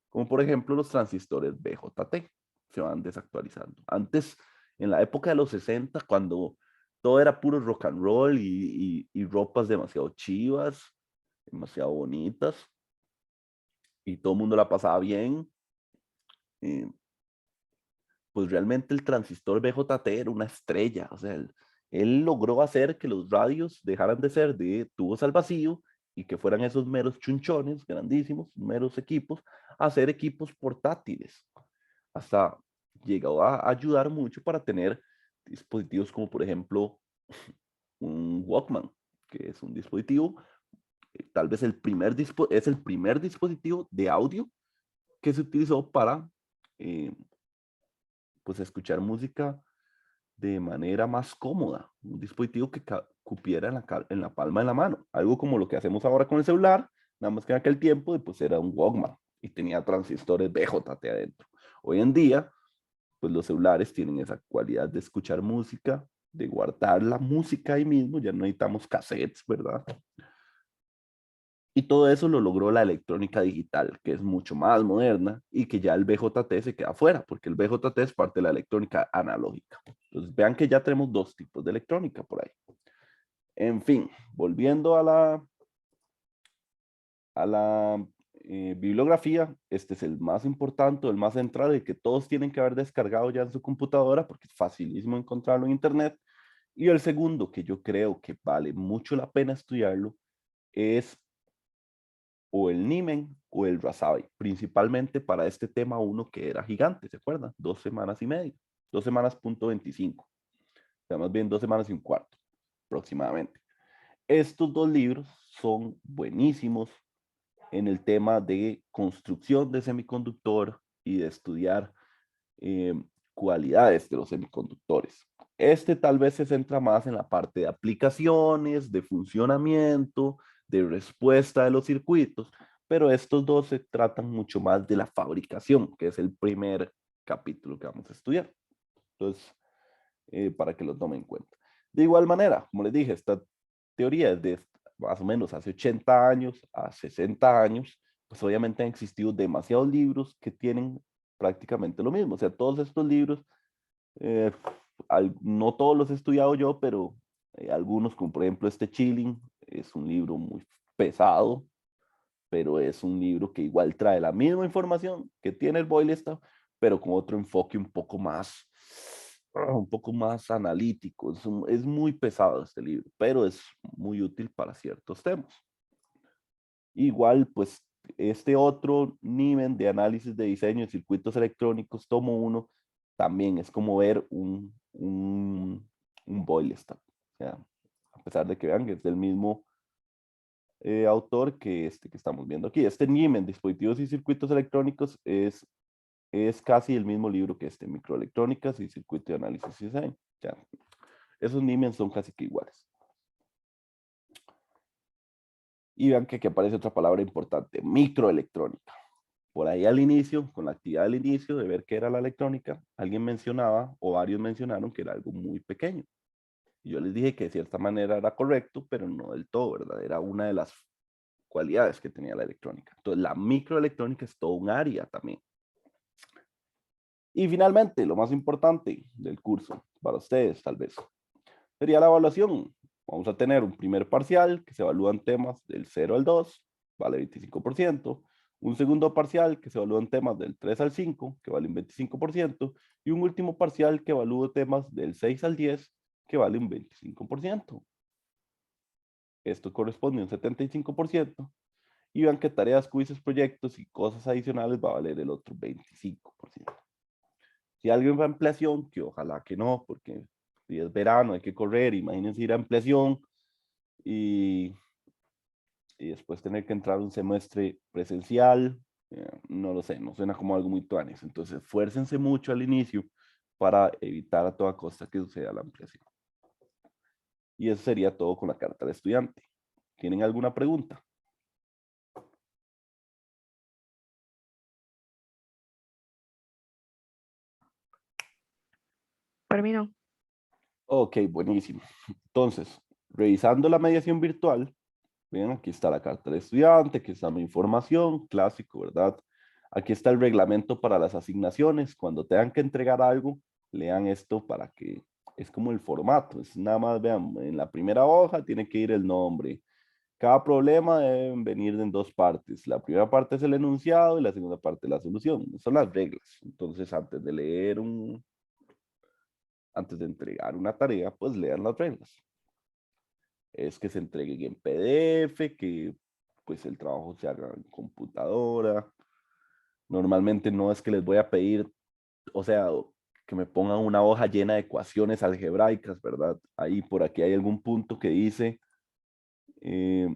Como por ejemplo los transistores BJT, se van desactualizando. Antes, en la época de los 60, cuando todo era puro rock and roll y ropas demasiado chivas, demasiado bonitas, y todo el mundo la pasaba bien, eh, pues realmente el transistor BJT era una estrella. O sea, él logró hacer que los radios dejaran de ser de tubos al vacío y que fueran esos meros chunchones grandísimos, meros equipos, a ser equipos portátiles. Hasta llegó a ayudar mucho para tener dispositivos como por ejemplo un Walkman, que es un dispositivo, tal vez es el primer dispositivo de audio que se utilizó para eh, pues escuchar música de manera más cómoda, un dispositivo que cupiera en la palma de la mano, algo como lo que hacemos ahora con el celular, nada más que en aquel tiempo pues era un Walkman y tenía transistores BJT adentro. Hoy en día, pues los celulares tienen esa cualidad de escuchar música, de guardar la música ahí mismo, ya no necesitamos cassettes, ¿verdad? Y todo eso lo logró la electrónica digital, que es mucho más moderna y que ya el BJT se queda fuera, porque el BJT es parte de la electrónica analógica. Entonces vean que ya tenemos dos tipos de electrónica por ahí. En fin, volviendo a la bibliografía, este es el más importante, el más central, el que todos tienen que haber descargado ya en su computadora, porque es facilísimo encontrarlo en internet. Y el segundo, que yo creo que vale mucho la pena estudiarlo, es o el Nimen o el Razavi, principalmente para este tema uno que era gigante, ¿se acuerdan? 2 semanas y media, 2 semanas.25, o sea, más bien 2 semanas y un cuarto, aproximadamente. Estos dos libros son buenísimos en el tema de construcción de semiconductor y de estudiar eh, cualidades de los semiconductores. Este tal vez se centra más en la parte de aplicaciones, de funcionamiento, de respuesta de los circuitos, pero estos dos se tratan mucho más de la fabricación, que es el primer capítulo que vamos a estudiar. Entonces, para que lo tomen en cuenta. De igual manera, como les dije, esta teoría es de más o menos hace 80 años a 60 años, pues obviamente han existido demasiados libros que tienen prácticamente lo mismo. O sea, todos estos libros, eh, no todos los he estudiado yo, pero algunos, como por ejemplo este Chilling, es un libro muy pesado, pero es un libro que igual trae la misma información que tiene el Boylestad, pero con otro enfoque un poco más analítico. Es muy pesado este libro, pero es muy útil para ciertos temas. Igual, pues, este otro nivel de análisis de diseño de circuitos electrónicos, tomo uno, también es como ver un Boylestad. O sea, a pesar de que vean que es del mismo autor que este que estamos viendo aquí. Este NIM en dispositivos y circuitos electrónicos es es casi el mismo libro que este, Microelectrónicas y Circuito de Análisis y Design. Ya, esos NIMES son casi que iguales. Y vean que aquí aparece otra palabra importante, microelectrónica. Por ahí al inicio, con la actividad del inicio de ver qué era la electrónica, alguien mencionaba o varios mencionaron que era algo muy pequeño. Y yo les dije que de cierta manera era correcto, pero no del todo, ¿verdad? Era una de las cualidades que tenía la electrónica. Entonces, la microelectrónica es todo un área también. Y finalmente, lo más importante del curso, para ustedes tal vez, sería la evaluación. Vamos a tener un primer parcial que se evalúan temas del 0 al 2, vale 25%. Un segundo parcial que se evalúan temas del 3 al 5, que valen 25%. Y un último parcial que evalúa temas del 6 al 10, que vale un 25%. Esto corresponde a un 75%. Y vean que tareas, quizzes, proyectos y cosas adicionales va a valer el otro 25%. Si alguien va a ampliación, que ojalá que no, porque si es verano hay que correr, imagínense ir a ampliación y, y después tener que entrar un semestre presencial, no lo sé, no suena como algo muy tuanis. Entonces, esfuércense mucho al inicio para evitar a toda costa que suceda la ampliación. Y eso sería todo con la carta de estudiante. ¿Tienen alguna pregunta? Para mí no. Ok, buenísimo. Entonces, revisando la mediación virtual, ven, aquí está la carta de estudiante, aquí está mi información, clásico, ¿verdad? Aquí está el reglamento para las asignaciones. Cuando tengan que entregar algo, lean esto para que es como el formato. Es nada más, vean, en la primera hoja tiene que ir el nombre. Cada problema deben venir en dos partes. La primera parte es el enunciado y la segunda parte la solución. Son las reglas. Entonces, antes de entregar una tarea, pues lean las reglas. Es que se entreguen en PDF, que pues el trabajo se haga en computadora. Normalmente no es que les voy a pedir, o sea, que me pongan una hoja llena de ecuaciones algebraicas, ¿verdad? Ahí por aquí hay algún punto que dice, eh,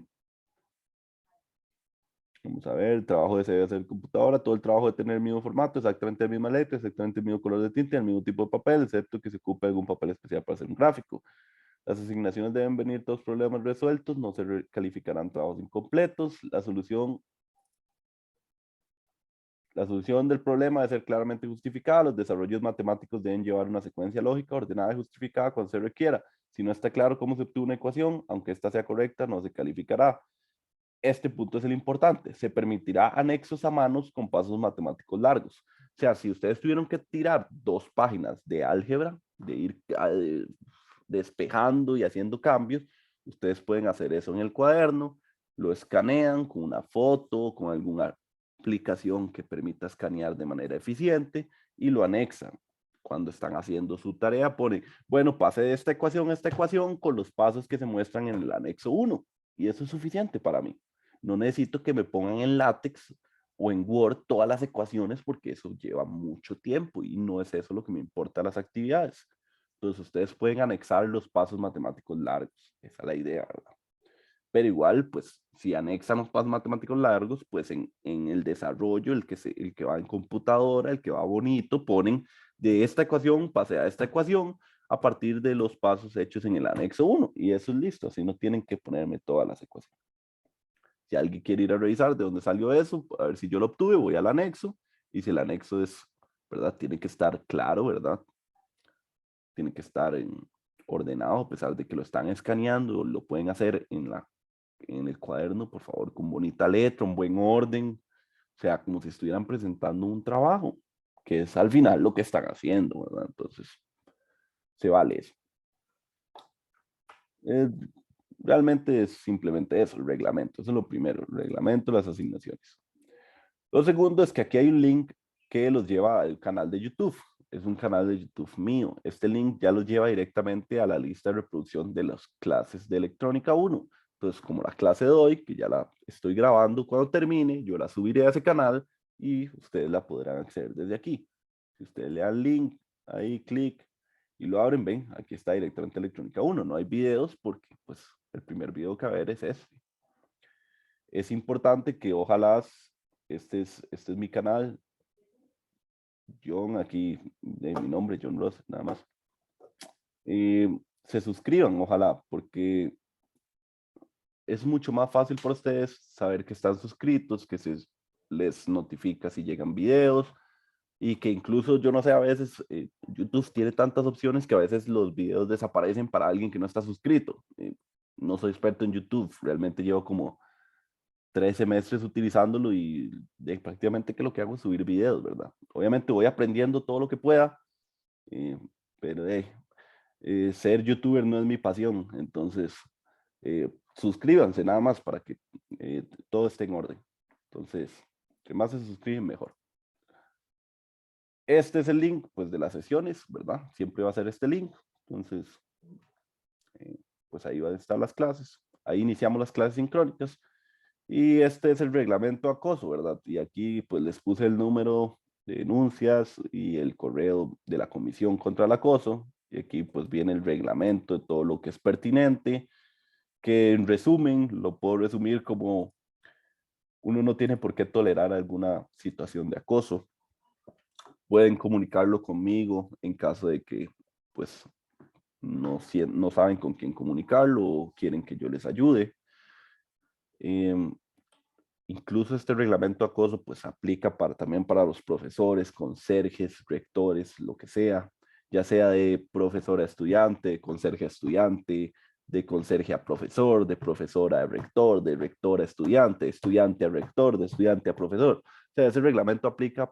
vamos a ver, el trabajo se debe hacer en computadora, todo el trabajo debe tener el mismo formato, exactamente la misma letra, exactamente el mismo color de tinta, el mismo tipo de papel, excepto que se ocupe algún papel especial para hacer un gráfico. Las asignaciones deben venir todos problemas resueltos, no se calificarán trabajos incompletos. La solución del problema debe ser claramente justificada. Los desarrollos matemáticos deben llevar una secuencia lógica ordenada y justificada cuando se requiera. Si no está claro cómo se obtuvo una ecuación, aunque ésta sea correcta, no se calificará. Este punto es el importante. Se permitirá anexos a manos con pasos matemáticos largos. O sea, si ustedes tuvieron que tirar 2 páginas de álgebra, de ir despejando y haciendo cambios, ustedes pueden hacer eso en el cuaderno, lo escanean con una foto, con alguna aplicación que permita escanear de manera eficiente y lo anexan. Cuando están haciendo su tarea, ponen, bueno, pase de esta ecuación a esta ecuación con los pasos que se muestran en el anexo 1. Y eso es suficiente para mí. No necesito que me pongan en látex o en Word todas las ecuaciones porque eso lleva mucho tiempo y no es eso lo que me importa las actividades. Entonces ustedes pueden anexar los pasos matemáticos largos. Esa es la idea, ¿verdad? Pero igual, pues, si anexan los pasos matemáticos largos, pues en el desarrollo, el que va en computadora, el que va bonito, ponen de esta ecuación, pase a esta ecuación, a partir de los pasos hechos en el anexo 1. Y eso es listo, así no tienen que ponerme todas las ecuaciones. Si alguien quiere ir a revisar de dónde salió eso, a ver si yo lo obtuve, voy al anexo. Y si el anexo es, ¿verdad? Tiene que estar claro, ¿verdad? Tiene que estar ordenado, a pesar de que lo están escaneando, lo pueden hacer en el cuaderno, por favor, con bonita letra, un buen orden, o sea, como si estuvieran presentando un trabajo, que es al final lo que están haciendo, ¿verdad? Entonces, se vale eso. Eh, Realmente es simplemente eso, el reglamento, eso es lo primero, el reglamento, las asignaciones. Lo segundo es que aquí hay un link que los lleva al canal de YouTube. Es un canal de YouTube mío. Este link ya los lleva directamente a la lista de reproducción de las clases de electrónica 1. Entonces, como la clase de hoy, que ya la estoy grabando cuando termine, yo la subiré a ese canal y ustedes la podrán acceder desde aquí. Si ustedes le dan el link, ahí clic y lo abren, ven, aquí está directamente electrónica 1. No hay videos porque pues el primer video que va a ver es este. Es importante que ojalá, este es mi canal, John, aquí de mi nombre, John Ross, nada más. Se suscriban, ojalá, porque es mucho más fácil para ustedes saber que están suscritos, que se les notifica si llegan videos y que incluso, yo no sé, a veces YouTube tiene tantas opciones que a veces los videos desaparecen para alguien que no está suscrito. No soy experto en YouTube, realmente llevo como 3 semestres utilizándolo y prácticamente que lo que hago es subir videos, ¿verdad? Obviamente voy aprendiendo todo lo que pueda, eh, pero ser youtuber no es mi pasión, entonces suscríbanse nada más para que todo esté en orden. Entonces, que más se suscriben, mejor. Este es el link, pues, de las sesiones, ¿verdad? Siempre va a ser este link. Entonces, eh, pues ahí van a estar las clases. Ahí iniciamos las clases sincrónicas. Y este es el reglamento de acoso, ¿verdad? Y aquí, pues, les puse el número de denuncias y el correo de la Comisión contra el Acoso. Y aquí, pues, viene el reglamento de todo lo que es pertinente, que en resumen, lo puedo resumir como uno no tiene por qué tolerar alguna situación de acoso. Pueden comunicarlo conmigo en caso de que, pues, no saben con quién comunicarlo o quieren que yo les ayude. Eh, Incluso este reglamento de acoso, pues, aplica también para los profesores, conserjes, rectores, lo que sea, ya sea de profesor a estudiante, de conserje a estudiante, de conserje a profesor, de profesora a rector, de rector a estudiante, de estudiante a rector, de estudiante a profesor. O sea, ese reglamento aplica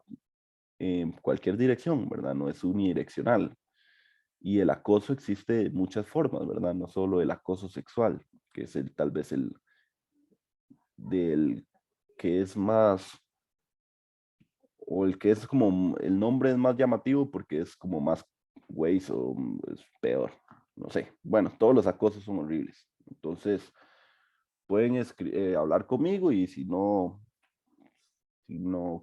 en cualquier dirección, ¿verdad? No es unidireccional. Y el acoso existe de muchas formas, ¿verdad? No solo el acoso sexual, que es tal vez el del que es más, o el que es como, el nombre es más llamativo porque es como más güey o es peor, no sé. Bueno, todos los acosos son horribles. Entonces, pueden hablar conmigo y si no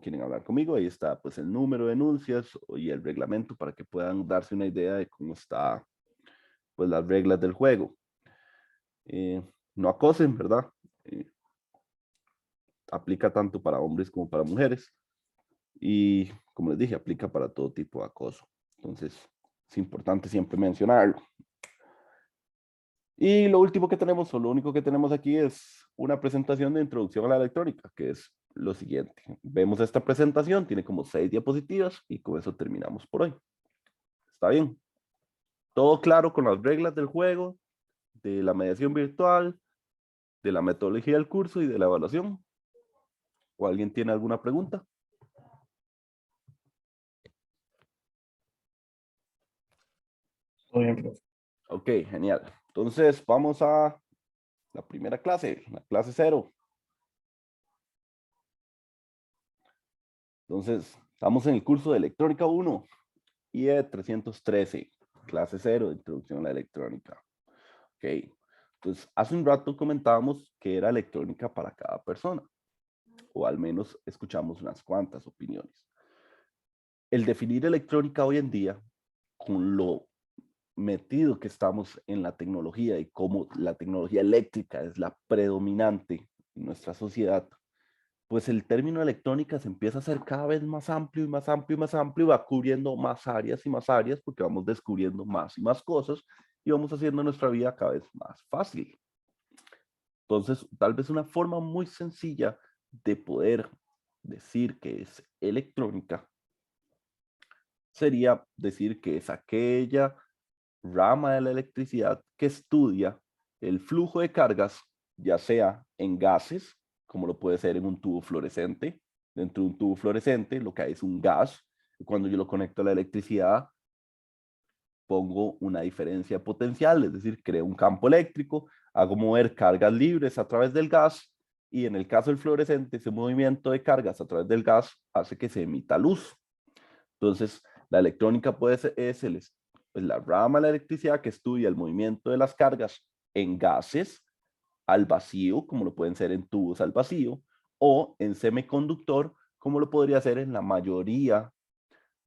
quieren hablar conmigo, ahí está pues el número de denuncias y el reglamento para que puedan darse una idea de cómo está pues las reglas del juego. Eh, no acosen, ¿verdad? Eh, Aplica tanto para hombres como para mujeres y como les dije, aplica para todo tipo de acoso. Entonces, es importante siempre mencionarlo. Y lo último que tenemos, o lo único que tenemos aquí es una presentación de introducción a la electrónica, que es lo siguiente. Vemos esta presentación, tiene como 6 diapositivas y con eso terminamos por hoy. ¿Está bien? Todo claro con las reglas del juego, de la mediación virtual, de la metodología del curso y de la evaluación. ¿O alguien tiene alguna pregunta? Todo bien, profe. Ok, genial. Entonces, vamos a la primera clase, la clase 0. Entonces, estamos en el curso de electrónica 1 y de 313, clase 0, introducción a la electrónica. Ok, entonces, hace un rato comentábamos que era electrónica para cada persona, o al menos escuchamos unas cuantas opiniones. El definir electrónica hoy en día, con lo metido que estamos en la tecnología y cómo la tecnología eléctrica es la predominante en nuestra sociedad, pues el término electrónica se empieza a hacer cada vez más amplio y más amplio y más amplio y va cubriendo más áreas y más áreas porque vamos descubriendo más y más cosas y vamos haciendo nuestra vida cada vez más fácil. Entonces, tal vez una forma muy sencilla de poder decir que es electrónica sería decir que es aquella rama de la electricidad que estudia el flujo de cargas, ya sea en gases, como lo puede ser en un tubo fluorescente. Dentro de un tubo fluorescente, lo que hay es un gas. Cuando yo lo conecto a la electricidad, pongo una diferencia potencial, es decir, creo un campo eléctrico, hago mover cargas libres a través del gas y en el caso del fluorescente, ese movimiento de cargas a través del gas hace que se emita luz. Entonces, la electrónica puede ser, pues, la rama de la electricidad que estudia el movimiento de las cargas en gases al vacío, como lo pueden ser en tubos al vacío, o en semiconductor, como lo podría ser en la mayoría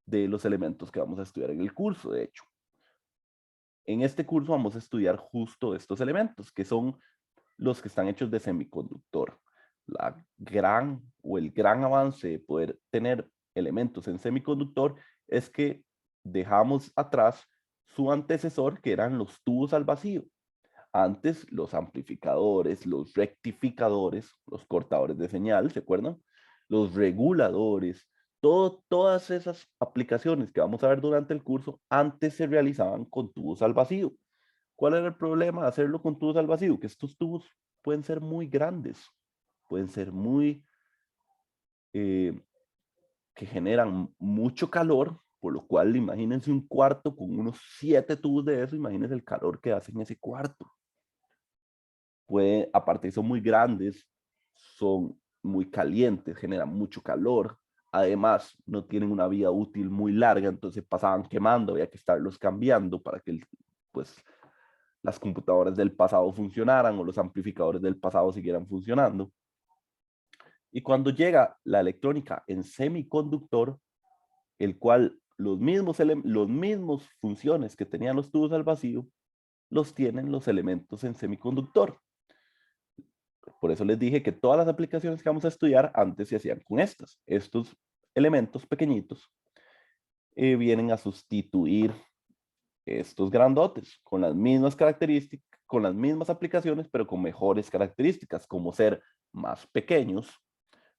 de los elementos que vamos a estudiar en el curso, de hecho. En este curso vamos a estudiar justo estos elementos, que son los que están hechos de semiconductor. La gran o el gran avance de poder tener elementos en semiconductor es que dejamos atrás su antecesor, que eran los tubos al vacío. Antes, los amplificadores, los rectificadores, los cortadores de señal, ¿se acuerdan? Los reguladores, todas esas aplicaciones que vamos a ver durante el curso, antes se realizaban con tubos al vacío. ¿Cuál era el problema de hacerlo con tubos al vacío? Que estos tubos pueden ser muy grandes, pueden ser muy, que generan mucho calor, por lo cual imagínense un cuarto con unos 7 tubos de eso, imagínense el calor que hace en ese cuarto. Aparte son muy grandes, son muy calientes, generan mucho calor, además no tienen una vida útil muy larga, entonces pasaban quemando, había que estarlos cambiando para que pues, las computadoras del pasado funcionaran o los amplificadores del pasado siguieran funcionando. Y cuando llega la electrónica en semiconductor, el cual los mismos funciones que tenían los tubos al vacío, los tienen los elementos en semiconductor. Por eso les dije que todas las aplicaciones que vamos a estudiar antes se hacían con estas. Estos elementos pequeñitos vienen a sustituir estos grandotes con las mismas características, con las mismas aplicaciones, pero con mejores características, como ser más pequeños,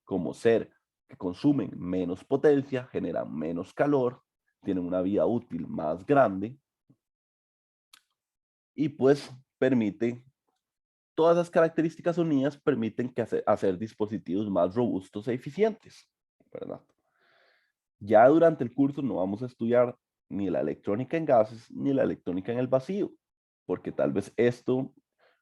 como ser que consumen menos potencia, generan menos calor, tienen una vida útil más grande y pues permite, todas las características unidas permiten que hacer dispositivos más robustos e eficientes, ¿verdad? Ya durante el curso no vamos a estudiar ni la electrónica en gases ni la electrónica en el vacío, porque tal vez esto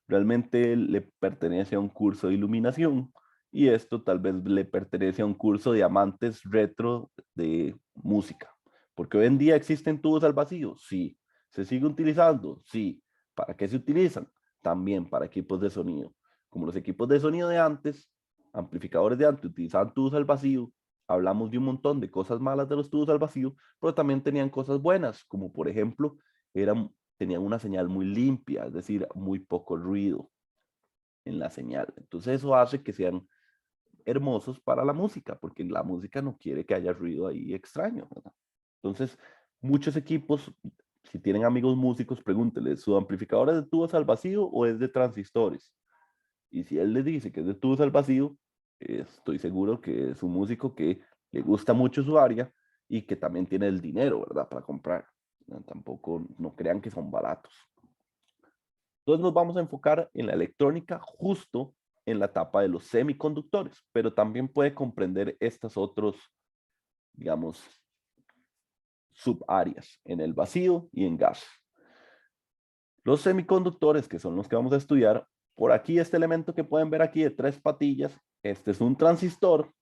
realmente le pertenece a un curso de iluminación y esto tal vez le pertenece a un curso de amantes retro de música. Porque hoy en día existen tubos al vacío, sí. ¿Se sigue utilizando? Sí. ¿Para qué se utilizan? También para equipos de sonido. Como los equipos de sonido de antes, amplificadores de antes utilizaban tubos al vacío, hablamos de un montón de cosas malas de los tubos al vacío, pero también tenían cosas buenas, como por ejemplo, tenían una señal muy limpia, es decir, muy poco ruido en la señal. Entonces eso hace que sean hermosos para la música, porque la música no quiere que haya ruido ahí extraño, ¿verdad? Entonces, muchos equipos, si tienen amigos músicos, pregúntenles, ¿su amplificador es de tubos al vacío o es de transistores? Y si él les dice que es de tubos al vacío, estoy seguro que es un músico que le gusta mucho su área y que también tiene el dinero, ¿verdad? Para comprar. No, tampoco, no crean que son baratos. Entonces nos vamos a enfocar en la electrónica justo en la etapa de los semiconductores, pero también puede comprender estas otros, digamos, subáreas en el vacío y en gas. Los semiconductores, que son los que vamos a estudiar, por aquí este elemento que pueden ver aquí de 3 patillas, este es un transistor,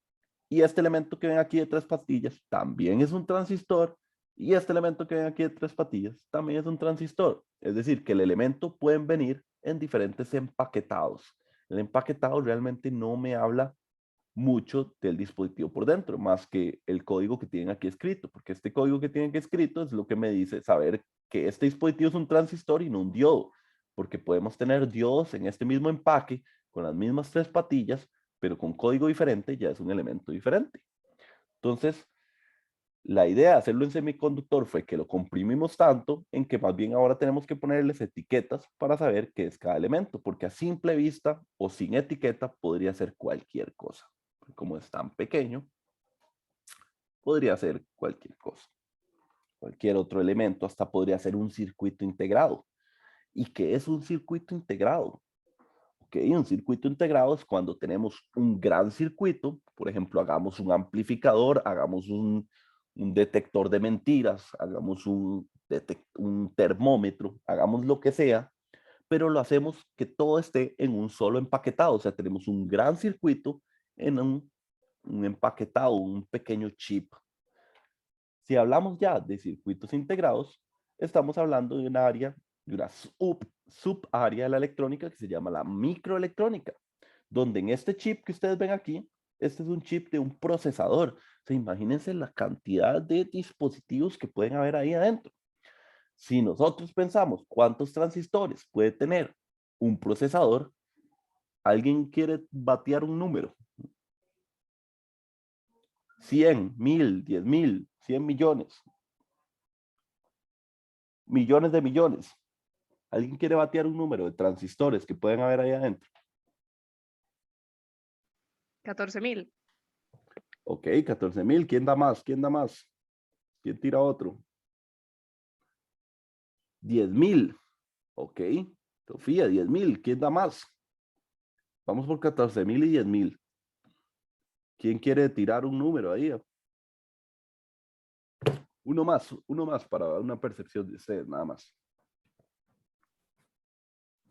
y este elemento que ven aquí de 3 patillas también es un transistor, y este elemento que ven aquí de 3 patillas también es un transistor. Es decir, que el elemento pueden venir en diferentes empaquetados. El empaquetado realmente no me habla mucho del dispositivo por dentro, más que el código que tienen aquí escrito, porque este código que tienen aquí escrito es lo que me dice saber que este dispositivo es un transistor y no un diodo, porque podemos tener diodos en este mismo empaque con las mismas 3 patillas, pero con código diferente ya es un elemento diferente. Entonces, la idea de hacerlo en semiconductor fue que lo comprimimos tanto en que más bien ahora tenemos que ponerles etiquetas para saber qué es cada elemento, porque a simple vista o sin etiqueta podría ser cualquier cosa. Como es tan pequeño, podría ser cualquier cosa. Cualquier otro elemento, hasta podría ser un circuito integrado. ¿Y qué es un circuito integrado? Ok, un circuito integrado es cuando tenemos un gran circuito, por ejemplo, hagamos un amplificador, hagamos un detector de mentiras, hagamos un termómetro, hagamos lo que sea, pero lo hacemos que todo esté en un solo empaquetado, o sea, tenemos un gran circuito en un empaquetado, un pequeño chip. Si hablamos ya de circuitos integrados, estamos hablando de un área, de una subárea de la electrónica que se llama la microelectrónica, donde en este chip que ustedes ven aquí, este es un chip de un procesador. O sea, imagínense la cantidad de dispositivos que pueden haber ahí adentro. Si nosotros pensamos cuántos transistores puede tener un procesador, ¿alguien quiere batear un número? 100, 1000, 10,000, 100 millones. Millones de millones. ¿Alguien quiere batear un número de transistores que pueden haber ahí adentro? 14,000. Ok, 14,000. ¿Quién da más? ¿Quién da más? ¿Quién tira otro? 10,000. Ok. Sofía, 10,000. ¿Quién da más? Vamos por 14,000 y 10,000. ¿Quién quiere tirar un número ahí? Uno más para dar una percepción de ustedes, nada más.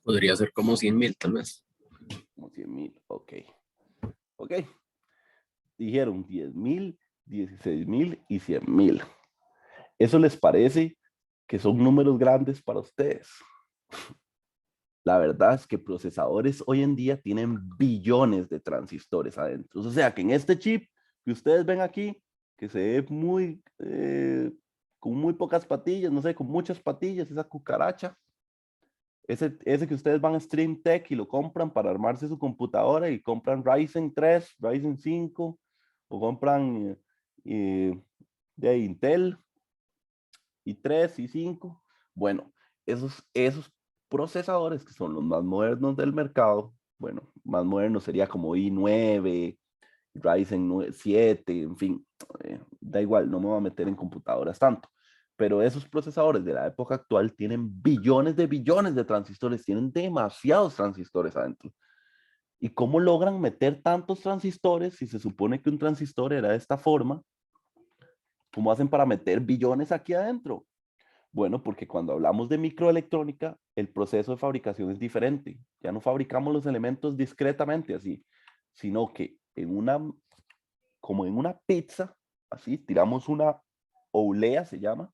Podría ser como 100,000, tal vez. Como 100,000. Ok. Ok. Dijeron 10,000, 16,000 y 100,000. ¿Eso les parece que son números grandes para ustedes? La verdad es que procesadores hoy en día tienen billones de transistores adentro. O sea que en este chip que ustedes ven aquí, que se ve muy, con muy pocas patillas, no sé, con muchas patillas, esa cucaracha, ese que ustedes van a Stream Tech y lo compran para armarse su computadora y compran Ryzen 3, Ryzen 5, o compran de Intel i3, i5. Bueno, esos procesadores que son los más modernos del mercado, bueno, más modernos sería como i9, Ryzen 7, en fin, da igual, no me voy a meter en computadoras tanto. Pero esos procesadores de la época actual tienen billones de transistores, tienen demasiados transistores adentro. ¿Y cómo logran meter tantos transistores si se supone que un transistor era de esta forma? ¿Cómo hacen para meter billones aquí adentro? Bueno, porque cuando hablamos de microelectrónica, el proceso de fabricación es diferente. Ya no fabricamos los elementos discretamente así, sino que como en una pizza, así, tiramos una oblea, se llama,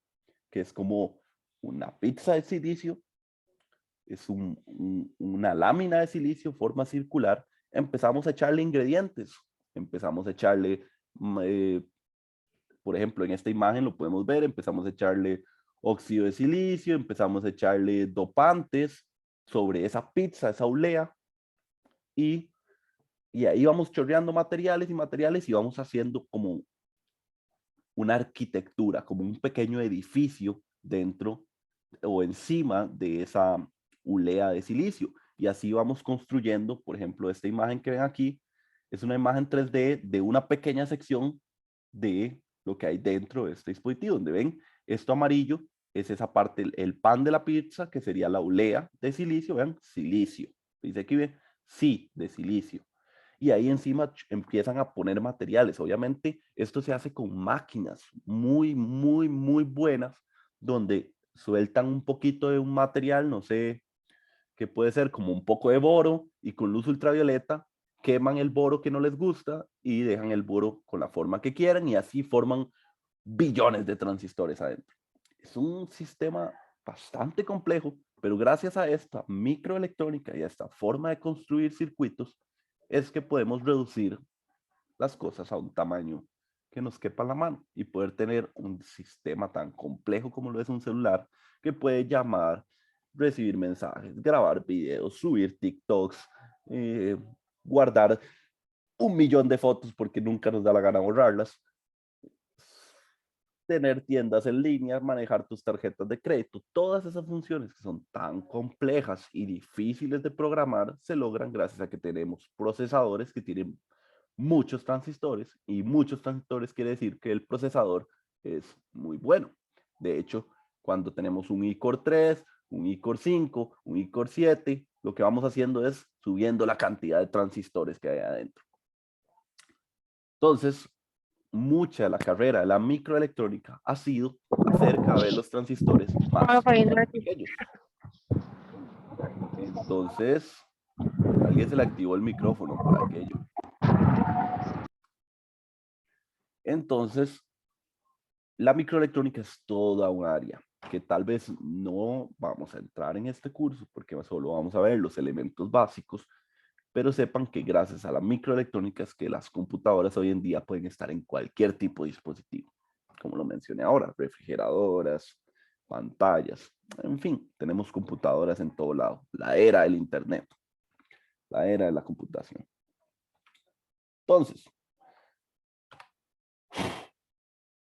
que es como una pizza de silicio, es una lámina de silicio, forma circular, empezamos a echarle ingredientes, empezamos a echarle, por ejemplo, en esta imagen lo podemos ver, empezamos a echarle óxido de silicio, empezamos a echarle dopantes sobre esa pizza, esa oblea, y, y ahí vamos chorreando materiales y materiales y vamos haciendo como una arquitectura, como un pequeño edificio dentro o encima de esa ulea de silicio. Y así vamos construyendo, por ejemplo, esta imagen que ven aquí, es una imagen 3D de una pequeña sección de lo que hay dentro de este dispositivo, donde ven esto amarillo, es esa parte, el pan de la pizza, que sería la ulea de silicio, vean, silicio. Dice aquí, ve, sí, de silicio. Y ahí encima empiezan a poner materiales. Obviamente, esto se hace con máquinas muy buenas, donde sueltan un poquito de un material, no sé, que puede ser como un poco de boro, y con luz ultravioleta queman el boro que no les gusta y dejan el boro con la forma que quieran y así forman billones de transistores adentro. Es un sistema bastante complejo, pero gracias a esta microelectrónica y a esta forma de construir circuitos es que podemos reducir las cosas a un tamaño que nos quepa en la mano y poder tener un sistema tan complejo como lo es un celular que puede llamar, recibir mensajes, grabar videos, subir TikToks, guardar 1 millón de fotos porque nunca nos da la gana borrarlas, tener tiendas en línea, manejar tus tarjetas de crédito, todas esas funciones que son tan complejas y difíciles de programar se logran gracias a que tenemos procesadores que tienen muchos transistores y muchos transistores quiere decir que el procesador es muy bueno. De hecho, cuando tenemos un iCore 3, un iCore 5, un iCore 7, lo que vamos haciendo es subiendo la cantidad de transistores que hay adentro. Entonces, mucha de la carrera de la microelectrónica ha sido hacer cada vez los transistores más pequeños. Entonces, alguien se le activó el micrófono por aquello. Entonces, la microelectrónica es toda un área que tal vez no vamos a entrar en este curso porque solo vamos a ver los elementos básicos, pero sepan que gracias a la microelectrónica es que las computadoras hoy en día pueden estar en cualquier tipo de dispositivo, como lo mencioné ahora, refrigeradoras, pantallas, en fin, tenemos computadoras en todo lado, la era del internet, la era de la computación. Entonces,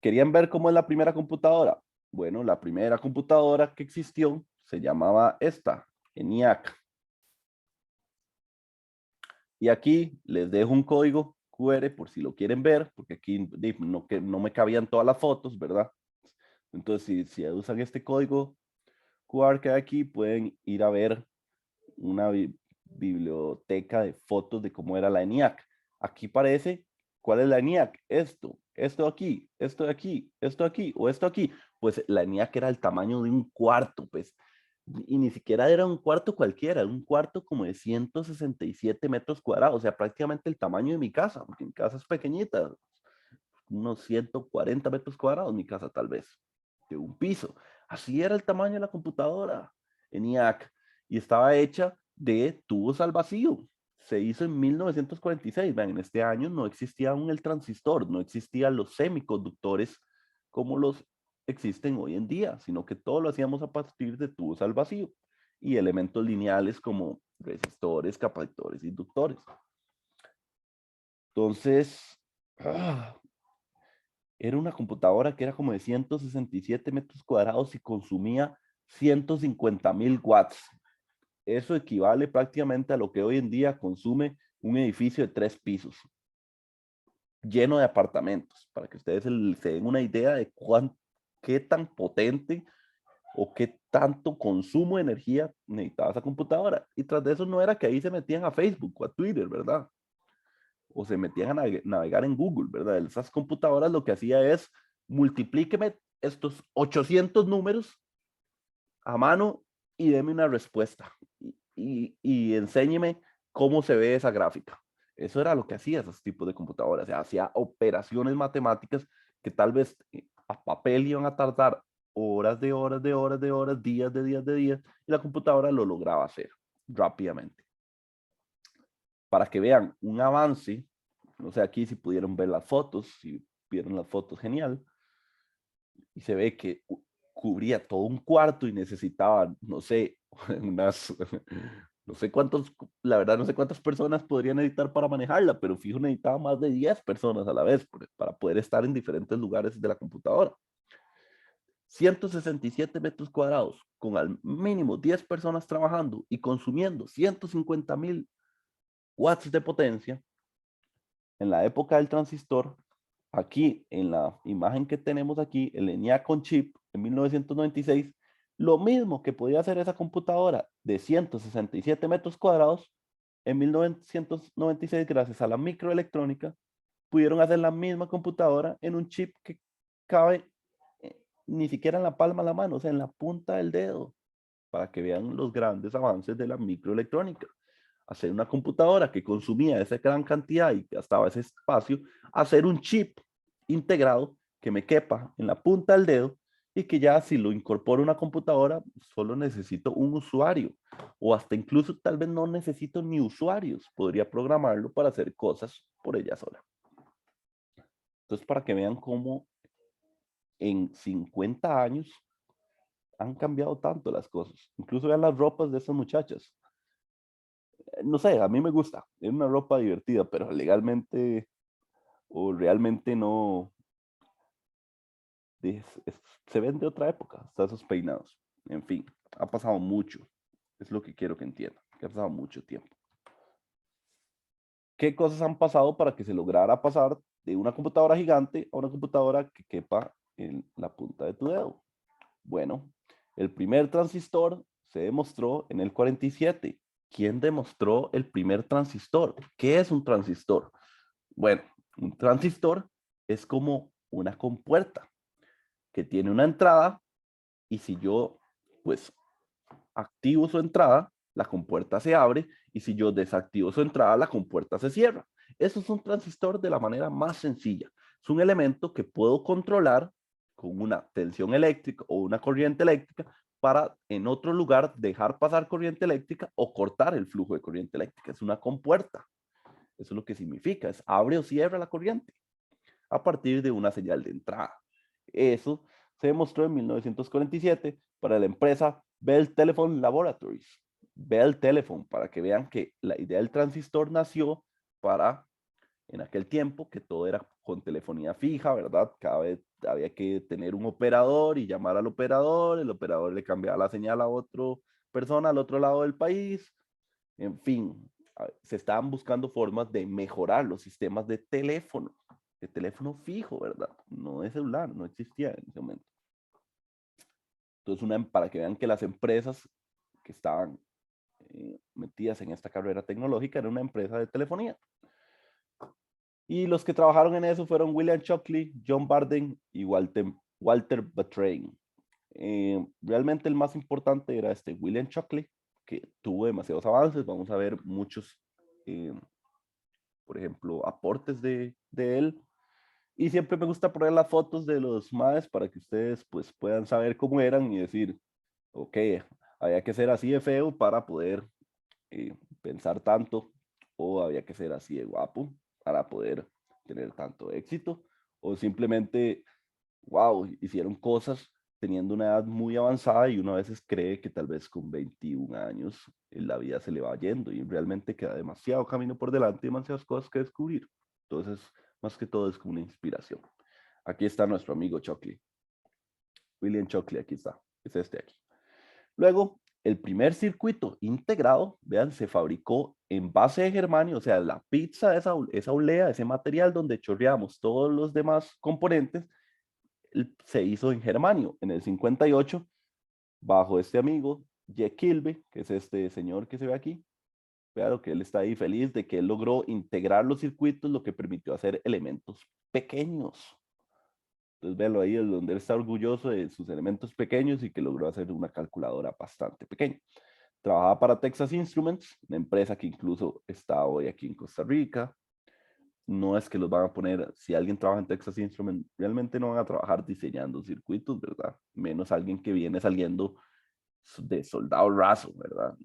¿Querían ver cómo es la primera computadora? Bueno, la primera computadora que existió se llamaba esta, ENIAC. Y aquí les dejo un código QR por si lo quieren ver, porque aquí no me cabían todas las fotos, ¿verdad? Entonces, si usan este código QR que hay aquí, pueden ir a ver una biblioteca de fotos de cómo era la ENIAC. Aquí parece cuál es la ENIAC. Esto aquí, esto de aquí, esto aquí o esto aquí. Pues la ENIAC era el tamaño de un cuarto, pues. Y ni siquiera era un cuarto cualquiera, un cuarto como de 167 metros cuadrados, o sea, prácticamente el tamaño de mi casa, porque mi casa es pequeñita, unos 140 metros cuadrados, mi casa tal vez, de un piso. Así era el tamaño de la computadora ENIAC y estaba hecha de tubos al vacío. Se hizo en 1946. Vean, en este año no existía aún el transistor, no existían los semiconductores como los existen hoy en día, sino que todo lo hacíamos a partir de tubos al vacío y elementos lineales como resistores, capacitores, inductores. Entonces, era una computadora que era como de 167 metros cuadrados y consumía 150.000 watts. Eso equivale prácticamente a lo que hoy en día consume un edificio de 3 pisos, lleno de apartamentos, para que ustedes se den una idea de qué tan potente o qué tanto consumo de energía necesitaba esa computadora. Y tras de eso no era que ahí se metían a Facebook o a Twitter, ¿verdad? O se metían a navegar en Google, ¿verdad? Esas computadoras lo que hacía es multiplíqueme estos 800 números a mano y deme una respuesta y enséñeme cómo se ve esa gráfica. Eso era lo que hacía esos tipos de computadoras. O sea, hacía operaciones matemáticas que tal vez a papel iban a tardar horas de horas de horas de horas, días de días de días, y la computadora lo lograba hacer rápidamente. Para que vean un avance, no sé aquí si pudieron ver las fotos, si vieron las fotos, genial, y se ve que cubría todo un cuarto y necesitaba, no sé, unas, no sé cuántos, la verdad no sé cuántas personas podrían necesitar para manejarla, pero fijo necesitaba más de 10 personas a la vez para poder estar en diferentes lugares de la computadora. 167 metros cuadrados, con al mínimo 10 personas trabajando y consumiendo 150.000 watts de potencia, en la época del transistor, aquí en la imagen que tenemos aquí, el ENIAC on chip en 1996, lo mismo que podía hacer esa computadora de 167 metros cuadrados, en 1996, gracias a la microelectrónica, pudieron hacer la misma computadora en un chip que cabe ni siquiera en la palma de la mano, o sea, en la punta del dedo, para que vean los grandes avances de la microelectrónica. Hacer una computadora que consumía esa gran cantidad y gastaba ese espacio, hacer un chip integrado que me quepa en la punta del dedo y que ya si lo incorporo a una computadora, solo necesito un usuario o hasta incluso tal vez no necesito ni usuarios, podría programarlo para hacer cosas por ella sola. Entonces, para que vean cómo en 50 años han cambiado tanto las cosas. Incluso vean las ropas de esas muchachas. No sé, a mí me gusta, es una ropa divertida, pero legalmente o realmente no, es, se ven de otra época, hasta esos peinados. En fin, ha pasado mucho, es lo que quiero que entiendan, que ha pasado mucho tiempo. ¿Qué cosas han pasado para que se lograra pasar de una computadora gigante a una computadora que quepa en la punta de tu dedo? Bueno, el primer transistor se demostró en el 47. ¿Quién demostró el primer transistor? ¿Qué es un transistor? Bueno, un transistor es como una compuerta que tiene una entrada y si yo pues activo su entrada, la compuerta se abre y si yo desactivo su entrada, la compuerta se cierra. Eso es un transistor de la manera más sencilla. Es un elemento que puedo controlar con una tensión eléctrica o una corriente eléctrica para en otro lugar dejar pasar corriente eléctrica o cortar el flujo de corriente eléctrica. Es una compuerta. Eso es lo que significa, es abre o cierra la corriente a partir de una señal de entrada. Eso se demostró en 1947 para la empresa Bell Telephone Laboratories. Bell Telephone, para que vean que la idea del transistor nació para en aquel tiempo, que todo era con telefonía fija, ¿verdad? Cada vez había que tener un operador y llamar al operador, el operador le cambiaba la señal a otra persona al otro lado del país, en fin, se estaban buscando formas de mejorar los sistemas de teléfono fijo, ¿verdad? No de celular, no existía en ese momento. Entonces, para que vean que las empresas que estaban metidas en esta carrera tecnológica era una empresa de telefonía. Y los que trabajaron en eso fueron William Shockley, John Barden y Walter Batrain. Realmente el más importante era este William Shockley, que tuvo demasiados avances. Vamos a ver muchos, por ejemplo, aportes de él. Y siempre me gusta poner las fotos de los maes para que ustedes pues puedan saber cómo eran y decir, ok, había que ser así de feo para poder pensar tanto, o había que ser así de guapo para poder tener tanto éxito, o simplemente, wow, hicieron cosas teniendo una edad muy avanzada y uno a veces cree que tal vez con 21 años la vida se le va yendo y realmente queda demasiado camino por delante y demasiadas cosas que descubrir. Entonces, más que todo es como una inspiración. Aquí está nuestro amigo Shockley. William Shockley, aquí está. Es este aquí. Luego, el primer circuito integrado, vean, se fabricó en base de germanio, o sea, la pizza, esa olea, ese material donde chorreamos todos los demás componentes, se hizo en germanio en el 58, bajo este amigo, Jack Kilby, que es este señor que se ve aquí. Claro que él está ahí feliz de que él logró integrar los circuitos, lo que permitió hacer elementos pequeños. Entonces, véalo ahí, es donde él está orgulloso de sus elementos pequeños y que logró hacer una calculadora bastante pequeña. Trabajaba para Texas Instruments, una empresa que incluso está hoy aquí en Costa Rica. No es que los van a poner, si alguien trabaja en Texas Instruments, realmente no van a trabajar diseñando circuitos, ¿verdad? Menos alguien que viene saliendo de soldado raso, ¿verdad?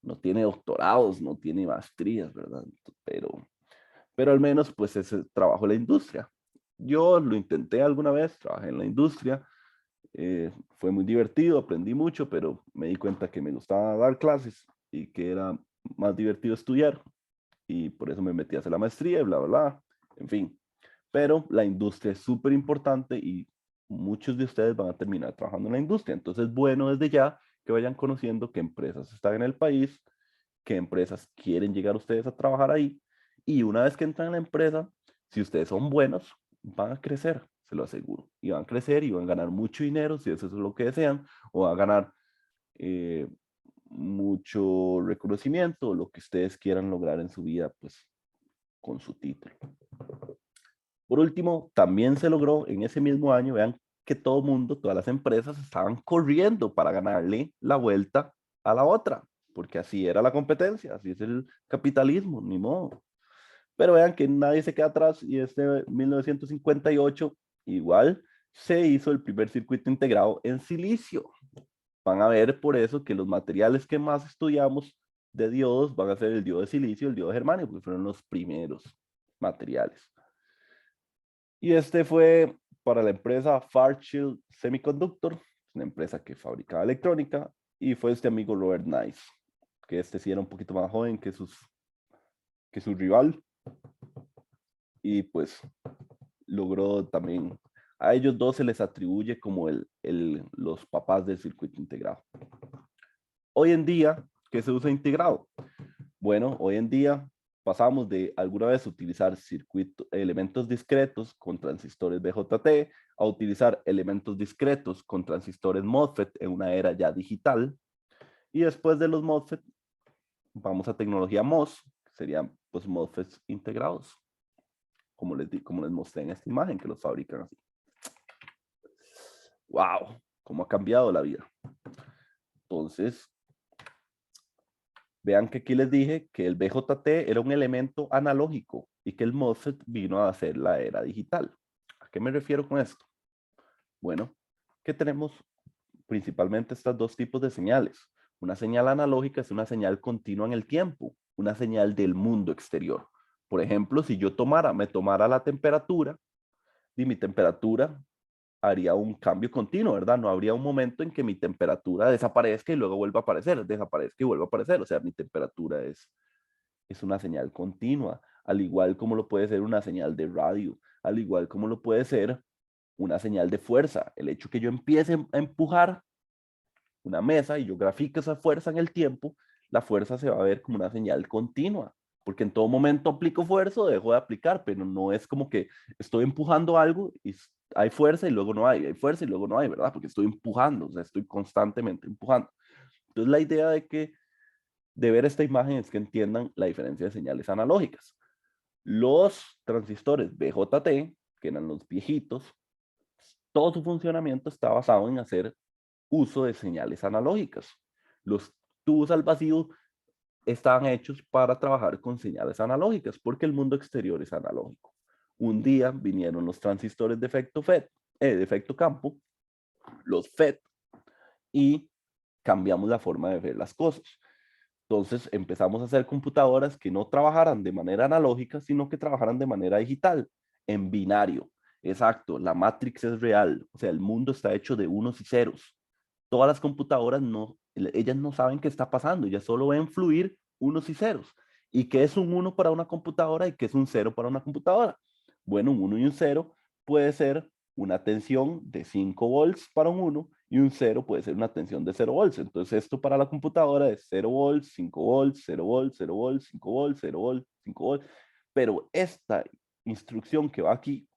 No tiene doctorados, no tiene maestrías, ¿verdad? Pero al menos pues ese trabajo en la industria. Yo lo intenté alguna vez, trabajé en la industria, fue muy divertido, aprendí mucho, pero me di cuenta que me gustaba dar clases y que era más divertido estudiar y por eso me metí a hacer la maestría y bla, bla, bla, en fin. Pero la industria es súper importante y muchos de ustedes van a terminar trabajando en la industria. Entonces, bueno, desde ya que vayan conociendo qué empresas están en el país, qué empresas quieren llegar ustedes a trabajar ahí. Y una vez que entran en la empresa, si ustedes son buenos, van a crecer, se lo aseguro. Y van a crecer y van a ganar mucho dinero, si eso es lo que desean, o van a ganar eh, mucho reconocimiento, lo que ustedes quieran lograr en su vida, pues con su título. Por último, también se logró en ese mismo año, vean que todo mundo, todas las empresas estaban corriendo para ganarle la vuelta a la otra, porque así era la competencia, así es el capitalismo, ni modo. Pero vean que nadie se queda atrás y este 1958 igual se hizo el primer circuito integrado en silicio. Van a ver por eso que los materiales que más estudiamos de diodos van a ser el diodo de silicio y el diodo de germanio, porque fueron los primeros materiales. Y este fue para la empresa Fairchild Semiconductor, una empresa que fabricaba electrónica, y fue este amigo Robert Nice, que este sí era un poquito más joven que su rival, y pues logró también, a ellos dos se les atribuye como los papás del circuito integrado. Hoy en día, ¿qué se usa integrado? Bueno, hoy en día pasamos de alguna vez utilizar elementos discretos con transistores BJT a utilizar elementos discretos con transistores MOSFET en una era ya digital. Y después de los MOSFET, vamos a tecnología MOS, que serían pues MOSFETs integrados, como les mostré en esta imagen, que los fabrican así. ¡Wow! ¿Cómo ha cambiado la vida? Entonces, vean que aquí les dije que el BJT era un elemento analógico y que el MOSFET vino a hacer la era digital. ¿A qué me refiero con esto? Bueno, que tenemos principalmente estos dos tipos de señales. Una señal analógica es una señal continua en el tiempo, una señal del mundo exterior. Por ejemplo, si yo me tomara la temperatura y mi temperatura haría un cambio continuo, ¿verdad? No habría un momento en que mi temperatura desaparezca y luego vuelva a aparecer, desaparezca y vuelva a aparecer. O sea, mi temperatura es una señal continua. al igual como lo puede ser una señal de radio, al igual como lo puede ser una señal de fuerza. El hecho que yo empiece a empujar una mesa y yo grafique esa fuerza en el tiempo, la fuerza se va a ver como una señal continua, porque en todo momento aplico fuerza o dejo de aplicar, pero no es como que estoy empujando algo y hay fuerza y luego no hay fuerza y luego no hay, ¿verdad? Porque estoy empujando, o sea, estoy constantemente empujando. Entonces la idea de ver esta imagen es que entiendan la diferencia de señales analógicas. Los transistores BJT, que eran los viejitos, todo su funcionamiento está basado en hacer uso de señales analógicas. Los tubos al vacío estaban hechos para trabajar con señales analógicas porque el mundo exterior es analógico. Un día vinieron los transistores de efecto de efecto campo, los FET, y cambiamos la forma de ver las cosas. Entonces empezamos a hacer computadoras que no trabajaran de manera analógica, sino que trabajaran de manera digital, en binario. Exacto, la matrix es real, o sea, el mundo está hecho de unos y ceros. Todas las computadoras no, ellas no saben qué está pasando, ellas solo ven fluir unos y ceros. ¿Y qué es un 1 para una computadora y qué es un 0 para una computadora? Bueno, un 1 y un 0 puede ser una tensión de 5 volts para un 1 y un 0 puede ser una tensión de 0 volts. Entonces esto para la computadora es 0 volts, 5 volts, 0 volts, 0 volts, 5 volts, 0 volts, 5 volts. Pero esta instrucción que va aquí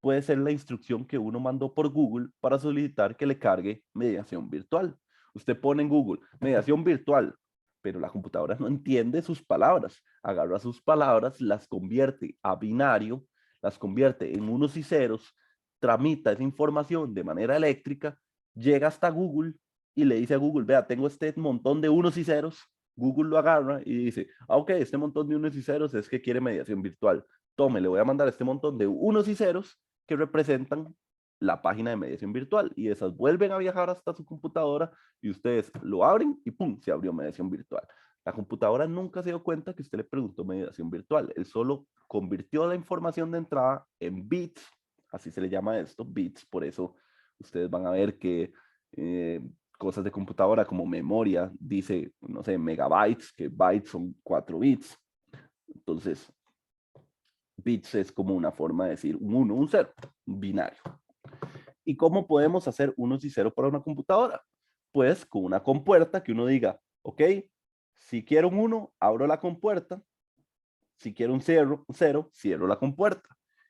puede ser la instrucción que uno mandó por Google para solicitar que le cargue mediación virtual. Usted pone en Google mediación virtual, pero la computadora no entiende sus palabras. Agarra sus palabras, las convierte a binario, las convierte en unos y ceros, tramita esa información de manera eléctrica, llega hasta Google y le dice a Google, vea, tengo este montón de unos y ceros. Google lo agarra y dice, ok, este montón de unos y ceros es que quiere mediación virtual. Tome, le voy a mandar este montón de unos y ceros que representan la página de mediación virtual y esas vuelven a viajar hasta su computadora y ustedes lo abren y ¡pum! Se abrió mediación virtual. La computadora nunca se dio cuenta que usted le preguntó mediación virtual. Él solo convirtió la información de entrada en bits, así se le llama esto, bits. Por eso ustedes van a ver que cosas de computadora como memoria dice, no sé, megabytes, que bytes son 4 bits. Entonces, bits es como una forma de decir un 1, un 0, un binario. ¿Y cómo podemos hacer unos y ceros para una computadora? Pues con una compuerta que uno diga, ok, si quiero un 1, abro la compuerta, si quiero un 0, cierro la compuerta.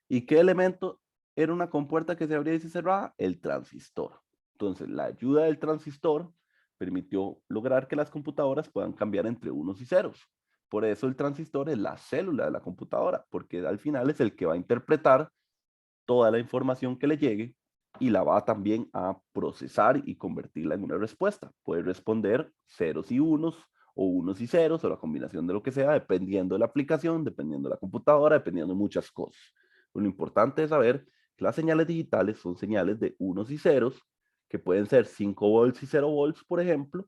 ¿Y qué elemento era una compuerta que se abría y se cerraba? El transistor. Entonces, la ayuda del transistor permitió lograr que las computadoras puedan cambiar entre unos y ceros. Por eso el transistor es la célula de la computadora, porque al final es el que va a interpretar toda la información que le llegue y la va también a procesar y convertirla en una respuesta. Puede responder ceros y unos o unos y ceros o la combinación de lo que sea, dependiendo de la aplicación, dependiendo de la computadora, dependiendo de muchas cosas. Lo importante es saber que las señales digitales son señales de unos y ceros, que pueden ser 5 volts y 0 volts, por ejemplo,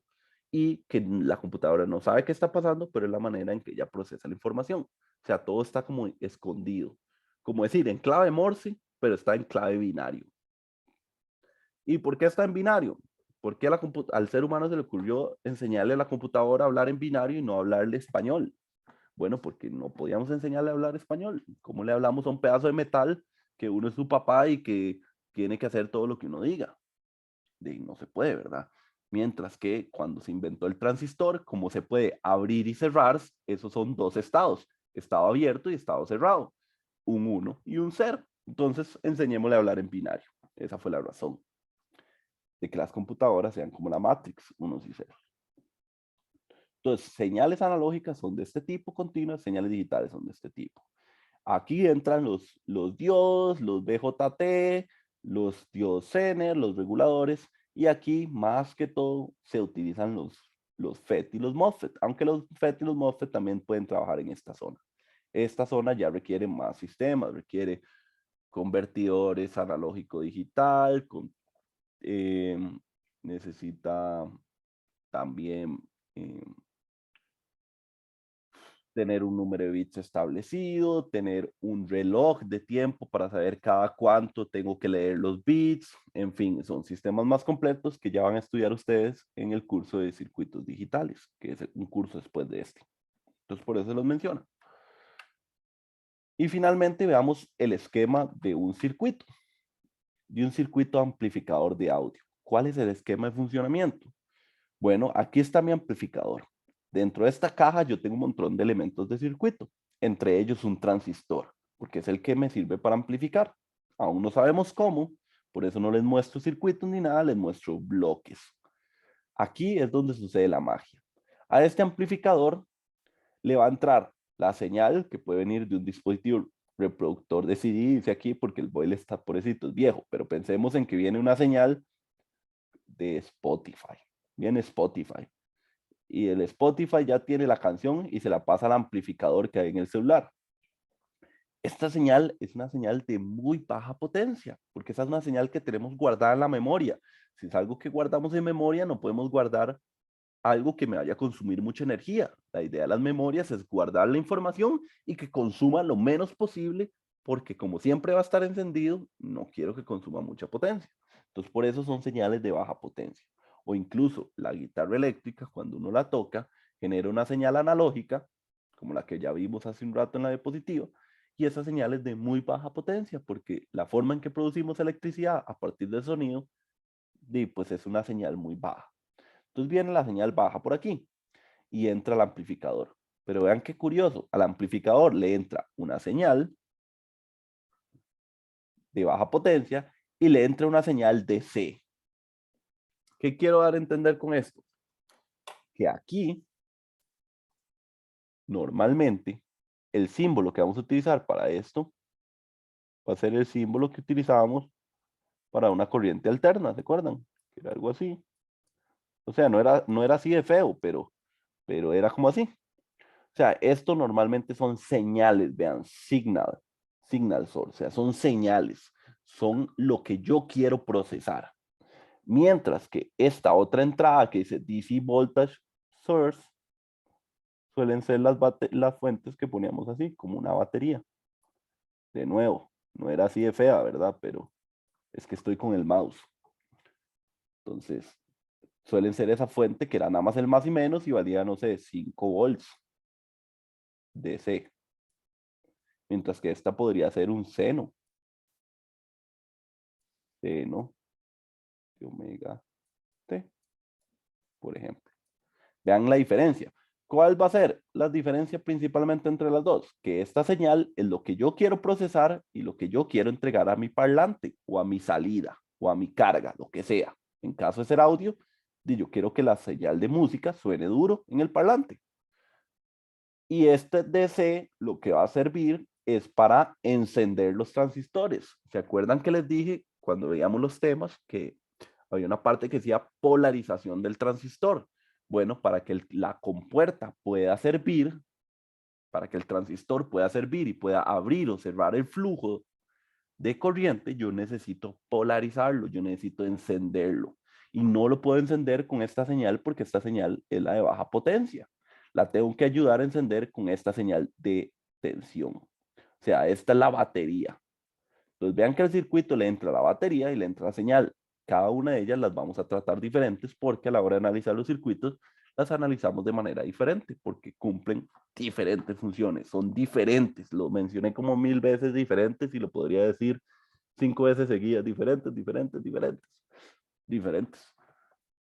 y que la computadora no sabe qué está pasando, pero es la manera en que ella procesa la información. O sea, todo está como escondido. Como decir, en clave Morse, pero está en clave binario. ¿Y por qué está en binario? Porque al ser humano se le ocurrió enseñarle a la computadora a hablar en binario y no hablarle español. Bueno, porque no podíamos enseñarle a hablar español. ¿Cómo le hablamos a un pedazo de metal que uno es su papá y que tiene que hacer todo lo que uno diga? No se puede, ¿verdad? Mientras que cuando se inventó el transistor, como se puede abrir y cerrar, esos son dos estados, estado abierto y estado cerrado, un 1 y un 0. Entonces, enseñémosle a hablar en binario. Esa fue la razón de que las computadoras sean como la Matrix, unos y ceros. Entonces, señales analógicas son de este tipo continuas, señales digitales son de este tipo. Aquí entran los diodos, los BJT, los diodos Zener, los reguladores, y aquí más que todo se utilizan los FET y los MOSFET, aunque los FET y los MOSFET también pueden trabajar en esta zona. Esta zona ya requiere más sistemas, requiere convertidores analógico-digital, eh, necesita también eh, tener un número de bits establecido, tener un reloj de tiempo para saber cada cuánto tengo que leer los bits, en fin, son sistemas más completos que ya van a estudiar ustedes en el curso de circuitos digitales, que es un curso después de este. Entonces, por eso los menciono. Y finalmente veamos el esquema de un circuito amplificador de audio. ¿Cuál es el esquema de funcionamiento? Bueno, aquí está mi amplificador. Dentro de esta caja yo tengo un montón de elementos de circuito, entre ellos un transistor, porque es el que me sirve para amplificar. Aún no sabemos cómo, por eso no les muestro circuitos ni nada, les muestro bloques. Aquí es donde sucede la magia. A este amplificador le va a entrar la señal que puede venir de un dispositivo reproductor de CD, dice aquí, porque el boil está pobrecito, es viejo, pero pensemos en que viene una señal de Spotify. Viene Spotify. Y el Spotify ya tiene la canción y se la pasa al amplificador que hay en el celular. Esta señal es una señal de muy baja potencia, porque esa es una señal que tenemos guardada en la memoria. Si es algo que guardamos en memoria, no podemos guardar algo que me vaya a consumir mucha energía. La idea de las memorias es guardar la información y que consuma lo menos posible, porque como siempre va a estar encendido, no quiero que consuma mucha potencia. Entonces, por eso son señales de baja potencia. O incluso la guitarra eléctrica, cuando uno la toca, genera una señal analógica, como la que ya vimos hace un rato en la diapositiva, y esa señal es de muy baja potencia, porque la forma en que producimos electricidad a partir del sonido, pues es una señal muy baja. Entonces viene la señal baja por aquí y entra al amplificador. Pero vean qué curioso, al amplificador le entra una señal de baja potencia y le entra una señal DC. ¿Qué quiero dar a entender con esto? Que aquí, normalmente, el símbolo que vamos a utilizar para esto va a ser el símbolo que utilizábamos para una corriente alterna, ¿se acuerdan? Era algo así. O sea, no era así de feo, pero era como así. O sea, esto normalmente son señales, vean, signal source, o sea, son señales, son lo que yo quiero procesar. Mientras que esta otra entrada que dice DC Voltage Source, suelen ser las fuentes que poníamos así, como una batería. De nuevo, no era así de fea, ¿verdad? Pero es que estoy con el mouse. Entonces, suelen ser esa fuente que era nada más el más y menos y valía, no sé, 5 volts DC. Mientras que esta podría ser un seno de omega T, por ejemplo. Vean la diferencia. ¿Cuál va a ser la diferencia principalmente entre las dos? Que esta señal es lo que yo quiero procesar y lo que yo quiero entregar a mi parlante o a mi salida o a mi carga, lo que sea. En caso de ser audio, yo quiero que la señal de música suene duro en el parlante. Y este DC lo que va a servir es para encender los transistores. ¿Se acuerdan que les dije cuando veíamos los temas que había una parte que decía polarización del transistor? Bueno, para que la compuerta pueda servir, para que el transistor pueda servir y pueda abrir o cerrar el flujo de corriente, yo necesito polarizarlo, yo necesito encenderlo. Y no lo puedo encender con esta señal porque esta señal es la de baja potencia. La tengo que ayudar a encender con esta señal de tensión. O sea, esta es la batería. Entonces vean que al circuito le entra la batería y le entra la señal. Cada una de ellas las vamos a tratar diferentes porque a la hora de analizar los circuitos las analizamos de manera diferente porque cumplen diferentes funciones, son diferentes. Lo mencioné como 1000 veces diferentes y lo podría decir 5 veces seguidas, diferentes.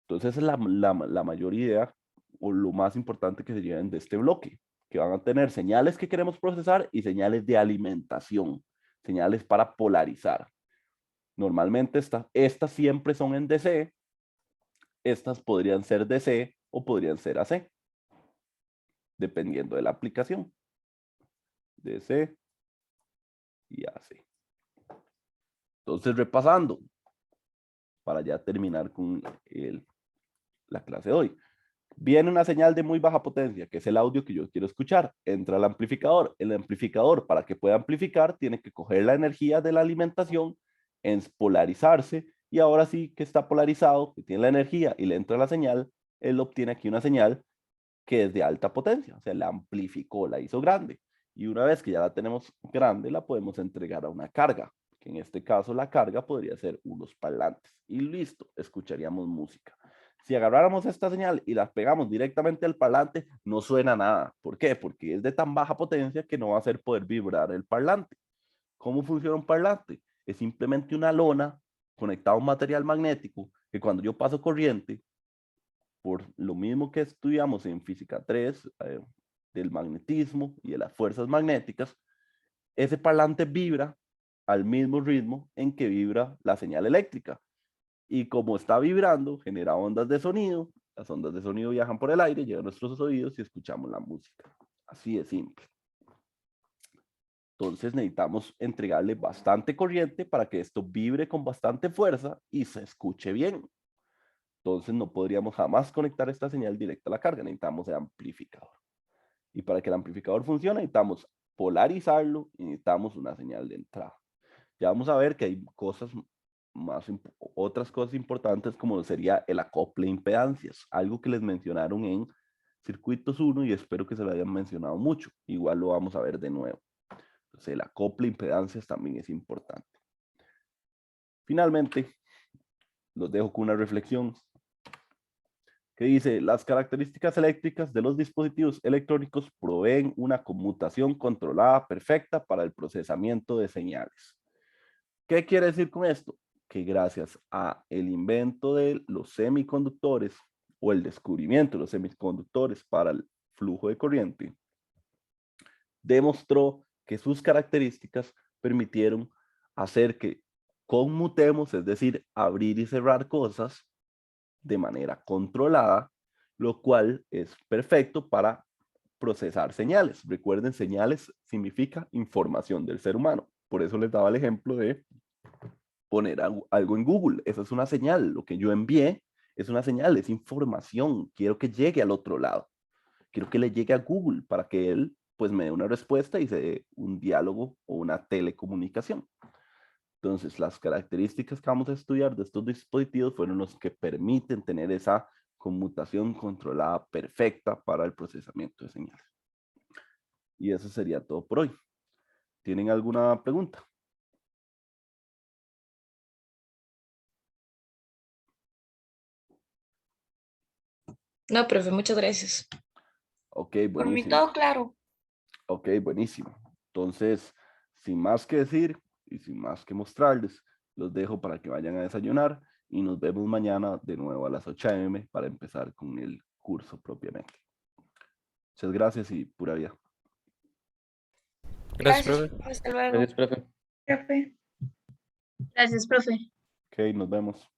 Entonces esa es la mayor idea o lo más importante que se lleven de este bloque, que van a tener señales que queremos procesar y señales de alimentación, señales para polarizar. Normalmente estas siempre son en DC, estas podrían ser DC o podrían ser AC, dependiendo de la aplicación. DC y AC. Entonces, repasando, para ya terminar con la clase de hoy. Viene una señal de muy baja potencia, que es el audio que yo quiero escuchar. Entra al amplificador. El amplificador, para que pueda amplificar, tiene que coger la energía de la alimentación, en polarizarse, y ahora sí que está polarizado, que tiene la energía y le entra la señal, él obtiene aquí una señal que es de alta potencia, o sea, la amplificó, la hizo grande. Y una vez que ya la tenemos grande, la podemos entregar a una carga, que en este caso la carga podría ser unos parlantes. Y listo, escucharíamos música. Si agarráramos esta señal y la pegamos directamente al parlante, no suena nada. ¿Por qué? Porque es de tan baja potencia que no va a hacer poder vibrar el parlante. ¿Cómo funciona un parlante? Es simplemente una lona conectada a un material magnético que cuando yo paso corriente, por lo mismo que estudiamos en física 3, del magnetismo y de las fuerzas magnéticas, ese parlante vibra al mismo ritmo en que vibra la señal eléctrica. Y como está vibrando, genera ondas de sonido. Las ondas de sonido viajan por el aire, llegan a nuestros oídos y escuchamos la música. Así de simple. Entonces necesitamos entregarle bastante corriente para que esto vibre con bastante fuerza y se escuche bien. Entonces no podríamos jamás conectar esta señal directa a la carga, necesitamos el amplificador. Y para que el amplificador funcione necesitamos polarizarlo y necesitamos una señal de entrada. Ya vamos a ver que hay otras cosas importantes como sería el acople de impedancias, algo que les mencionaron en circuitos 1 y espero que se lo hayan mencionado mucho. Igual lo vamos a ver de nuevo. Entonces el acople de impedancias también es importante. Finalmente, los dejo con una reflexión que dice: las características eléctricas de los dispositivos electrónicos proveen una conmutación controlada perfecta para el procesamiento de señales. ¿Qué quiere decir con esto? Que gracias a el invento de los semiconductores o el descubrimiento de los semiconductores para el flujo de corriente, demostró que sus características permitieron hacer que conmutemos, es decir, abrir y cerrar cosas de manera controlada, lo cual es perfecto para procesar señales. Recuerden, señales significa información del ser humano. Por eso les daba el ejemplo de poner algo en Google. Esa es una señal. Lo que yo envié es una señal, es información. Quiero que llegue al otro lado. Quiero que le llegue a Google para que él pues me dé una respuesta y se dé un diálogo o una telecomunicación. Entonces, las características que vamos a estudiar de estos dispositivos fueron los que permiten tener esa conmutación controlada perfecta para el procesamiento de señales. Y eso sería todo por hoy. ¿Tienen alguna pregunta? No, profe, muchas gracias. Ok, Por mí buenísimo. todo claro. Ok, buenísimo. Entonces, sin más que decir y sin más que mostrarles, los dejo para que vayan a desayunar y nos vemos mañana de nuevo a las 8 a.m. para empezar con el curso propiamente. Muchas gracias y pura vida. Gracias, Gracias, profe. hasta luego. Gracias, profe. Profe. Gracias, profe. Ok, nos vemos.